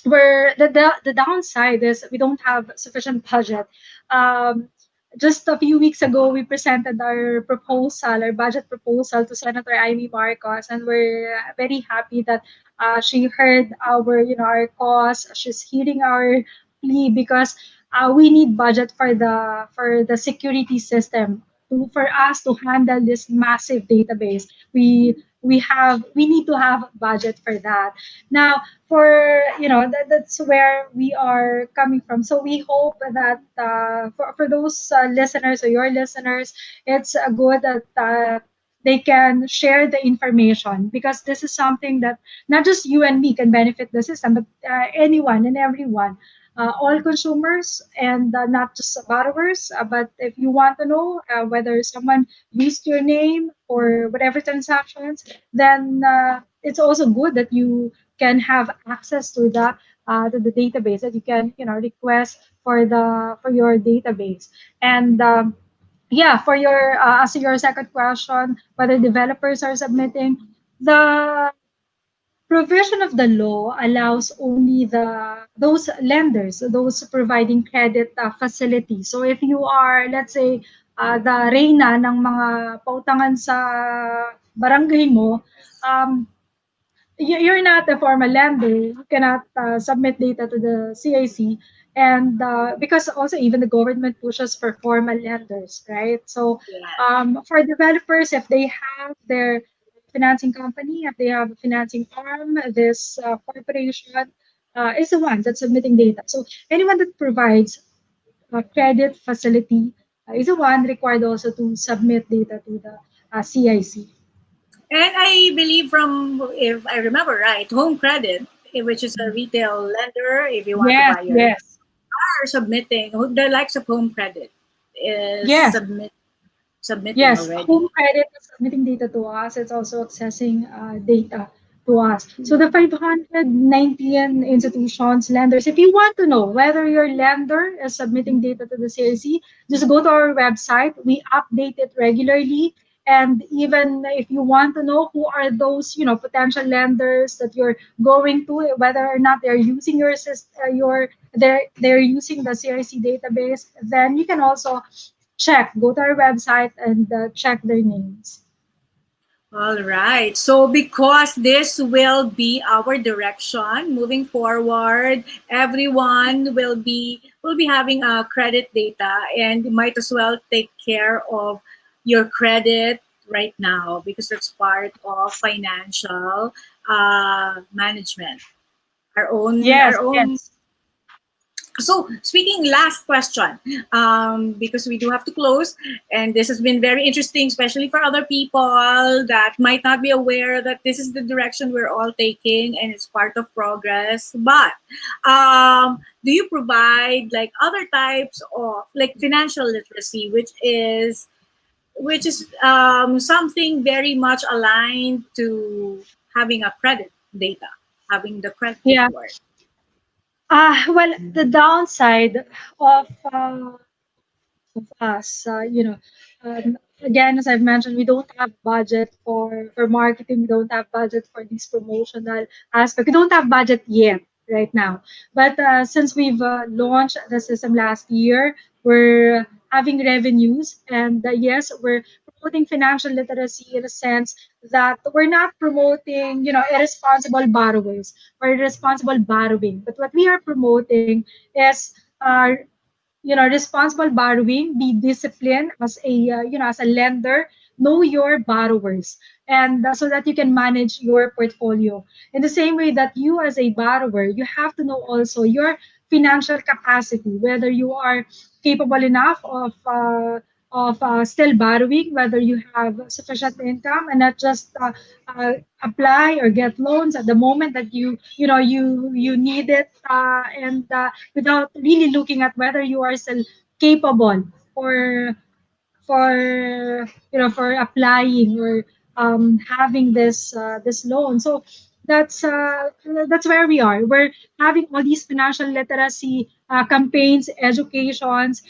where the downside is we don't have sufficient budget. Um, just a few weeks ago, we presented our budget proposal to Senator Amy Marcos, and we're very happy that she heard our cause. She's hearing our plea because we need budget for the security system for us to handle this massive database. We need to have budget for that. Now, that's where we are coming from. So we hope that for those listeners, or your listeners, it's good that they can share the information, because this is something that not just you and me can benefit the system, but anyone and everyone, all consumers, and not just borrowers. But if you want to know whether someone used your name or whatever transactions, then it's also good that you can have access to the database, that you can request for your database. And yeah, for your as to your second question, whether developers are submitting, the provision of the law allows only those lenders, those providing credit facility. So if you are, let's say, the reyna ng mga pautangan sa barangay mo, um, you're not a formal lender. You cannot submit data to the CIC, and because also even the government pushes for formal lenders, right? So Yeah. for developers, if they have their financing company, if they have a financing arm, this corporation is the one that's submitting data. So anyone that provides a credit facility is the one required also to submit data to the CIC. And I believe, from, if I remember right, Home Credit, which is a retail lender, if you want to Yes, buy your yes. car, submitting, the likes of Home Credit is Yes, submitting yes, already. home credit is submitting data to us. It's also accessing data to us. So the 519 institutions, lenders, if you want to know whether your lender is submitting data to the CIC, just go to our website. We update it regularly. And even if you want to know who are those, potential lenders that you're going to, whether or not they're using they're using the CIC database, then you can also go to our website and check their names. All right. So because this will be our direction moving forward, everyone will be having a credit data, and you might as well take care of your credit right now because that's part of financial management. Yes, Our own. yes. So, speaking, last question, because we do have to close, and this has been very interesting, especially for other people that might not be aware that this is the direction we're all taking, and it's part of progress. But do you provide like other types of like financial literacy, which is something very much aligned to having a credit data, having the credit Yeah. report? Well, the downside of us. Again, as I've mentioned, we don't have budget for marketing. We don't have budget for these promotional aspect. We don't have budget yet right now. But since we've launched the system last year, we're having revenues, and yes, we're promoting financial literacy in a sense that we're not promoting, irresponsible borrowers or irresponsible borrowing. But what we are promoting is responsible borrowing, be disciplined as a as a lender, know your borrowers, and so that you can manage your portfolio in the same way that you as a borrower, you have to know also your financial capacity, whether you are capable enough of still borrowing, whether you have sufficient income and not just apply or get loans at the moment that you need it, and without really looking at whether you are still capable for for applying or having this loan. So that's uh, that's where we are. We're having all these financial literacy campaigns, educations.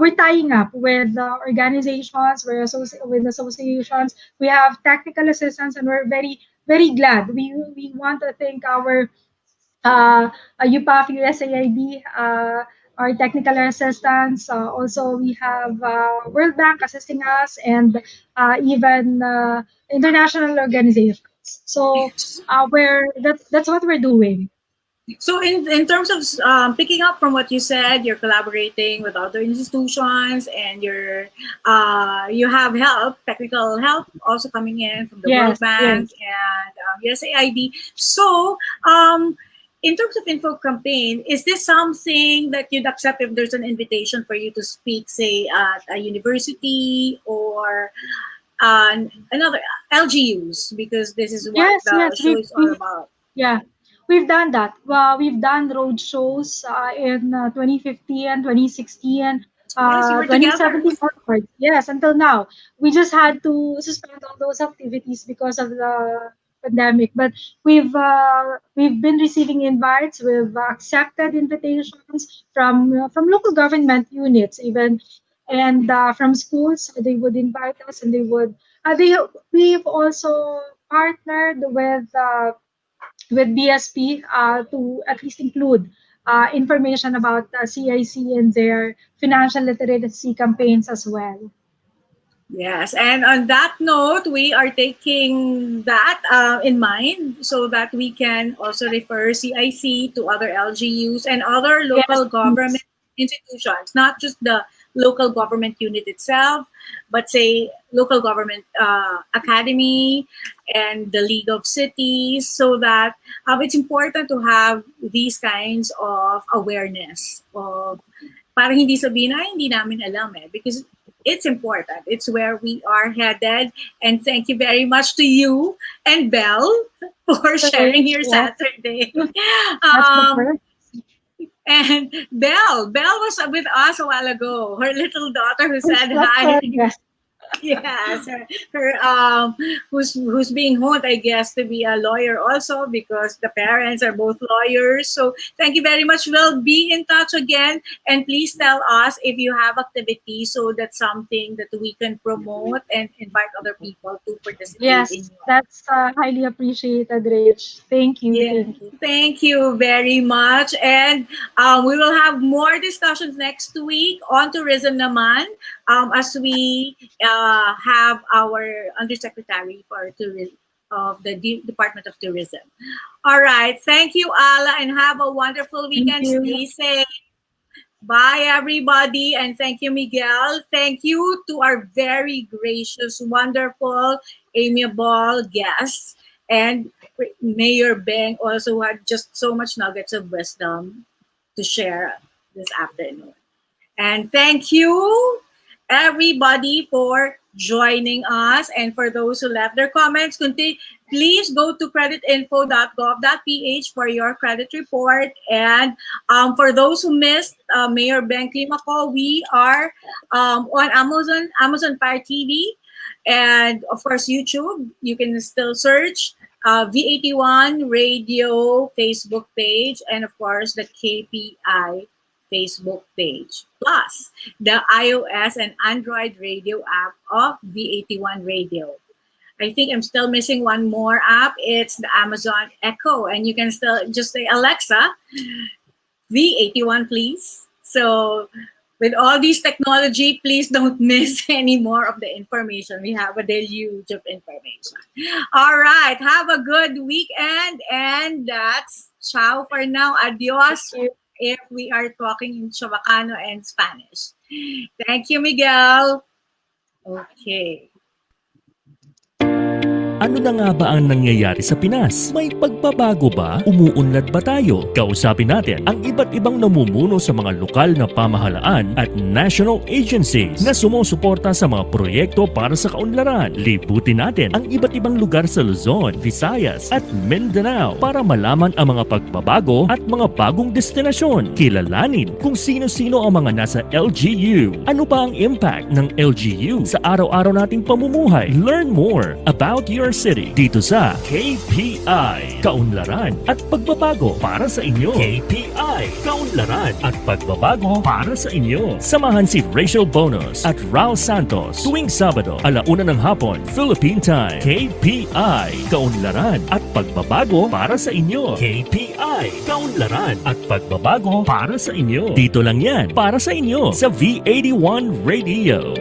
We're tying up with organizations, with associations. We have technical assistance, and we're very glad. We want to thank uh, UPAF, USAID, our technical assistants. Also, we have World Bank assisting us, and even international organizations. So, that's what we're doing. So in terms of picking up from what you said, you're collaborating with other institutions, and you have help, technical help, also coming in from the World Yes, Bank yes, and USAID. So in terms of info campaign, is this something that you'd accept if there's an invitation for you to speak, say at a university or another LGUs? Because this is what yes, the yes. show is all about. Yeah, we've done that. Well, we've done road shows in 2015, 2016, Yes, you were together. 2017 onwards. Yes, until now. We just had to suspend all those activities because of the pandemic. But we've been receiving invites. We've accepted invitations from local government units even, and from schools. They would invite us, and we've also partnered with BSP to at least include information about CIC in their financial literacy campaigns as well. Yes, and on that note, we are taking that in mind so that we can also refer CIC to other LGUs and other Yes, local government please. institutions, not just the local government unit itself, but say local government academy and the League of Cities, so that it's important to have these kinds of awareness of parang hindi sabihin, ay, hindi namin alam eh. Because it's important. It's where we are headed. And thank you very much to you and Belle for sharing Great. your Yes, Saturday. that's the Um, first. and Belle was with us a while ago. Her little daughter who said That's hi. her, yes. Yes, her who's being honed, I guess, to be a lawyer also because the parents are both lawyers. So thank you very much. We'll be in touch again, and please tell us if you have activities so that's something that we can promote and invite other people to participate in. Yes, that's highly appreciated, Rach. Thank you. Yeah, Thank you. thank you very much. And we will have more discussions next week on tourism naman. as we have our Undersecretary for Tourism of the Department of Tourism. All right. Thank you, Ala, and have a wonderful weekend. you. Stay safe. Bye, everybody. And thank you, Miguel. Thank you to our very gracious, wonderful, amiable guests. And Mayor Beng also had just so much nuggets of wisdom to share this afternoon. And thank you, everybody, for joining us. And for those who left their comments, please go to creditinfo.gov.ph for your credit report. And for those who missed Mayor Beng Climaco, we are on Amazon Fire TV, and of course YouTube. You can still search V81 Radio Facebook page, and of course the KPI Facebook page, plus the iOS and Android radio app of V81 Radio. I think I'm still missing one more app. It's the Amazon Echo, and you can still just say, Alexa, V81, please. So with all these technology, please don't miss any more of the information. We have a deluge of information. All right. Have a good weekend. And that's ciao for now. Adios if we are talking in Chavacano and Spanish. Thank you, Miguel. Okay. Ano na nga ba ang nangyayari sa Pinas? May pagbabago ba? Umuunlad ba tayo? Kausapin natin ang iba't ibang namumuno sa mga lokal na pamahalaan at national agencies na sumusuporta sa mga proyekto para sa kaunlaran. Libutin natin ang iba't ibang lugar sa Luzon, Visayas at Mindanao para malaman ang mga pagbabago at mga bagong destinasyon. Kilalanin kung sino-sino ang mga nasa LGU. Ano ba ang impact ng LGU sa araw-araw nating pamumuhay? Learn more about your city dito sa KPI, Kaunlaran at Pagbabago para sa inyo. KPI, Kaunlaran at Pagbabago para sa inyo. Samahan si Rachele Bonus at Ral Santos tuwing Sabado, 1:00 ng hapon, Philippine Time. KPI, Kaunlaran at Pagbabago para sa inyo. KPI, Kaunlaran at Pagbabago para sa inyo. Dito lang yan para sa inyo sa V81 Radio.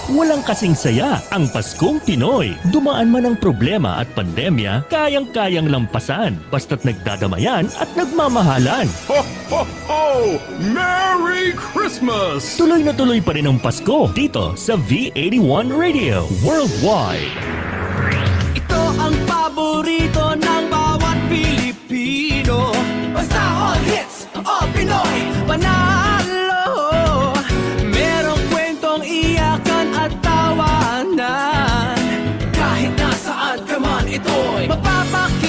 Walang kasing saya ang Paskong Pinoy. Dumaan man ang problema at pandemya, kayang-kayang lampasan basta't nagdadamayan at nagmamahalan. Ho, ho, ho! Merry Christmas! Tuloy na tuloy pa rin ang Pasko dito sa V81 Radio Worldwide. Ito ang paborito ng bawat Pilipino. Basta all hits, all Pinoy, panalo. Merong kwentong iyakan at tawanan. Kahit nasaan ka man, ito'y mapapakita.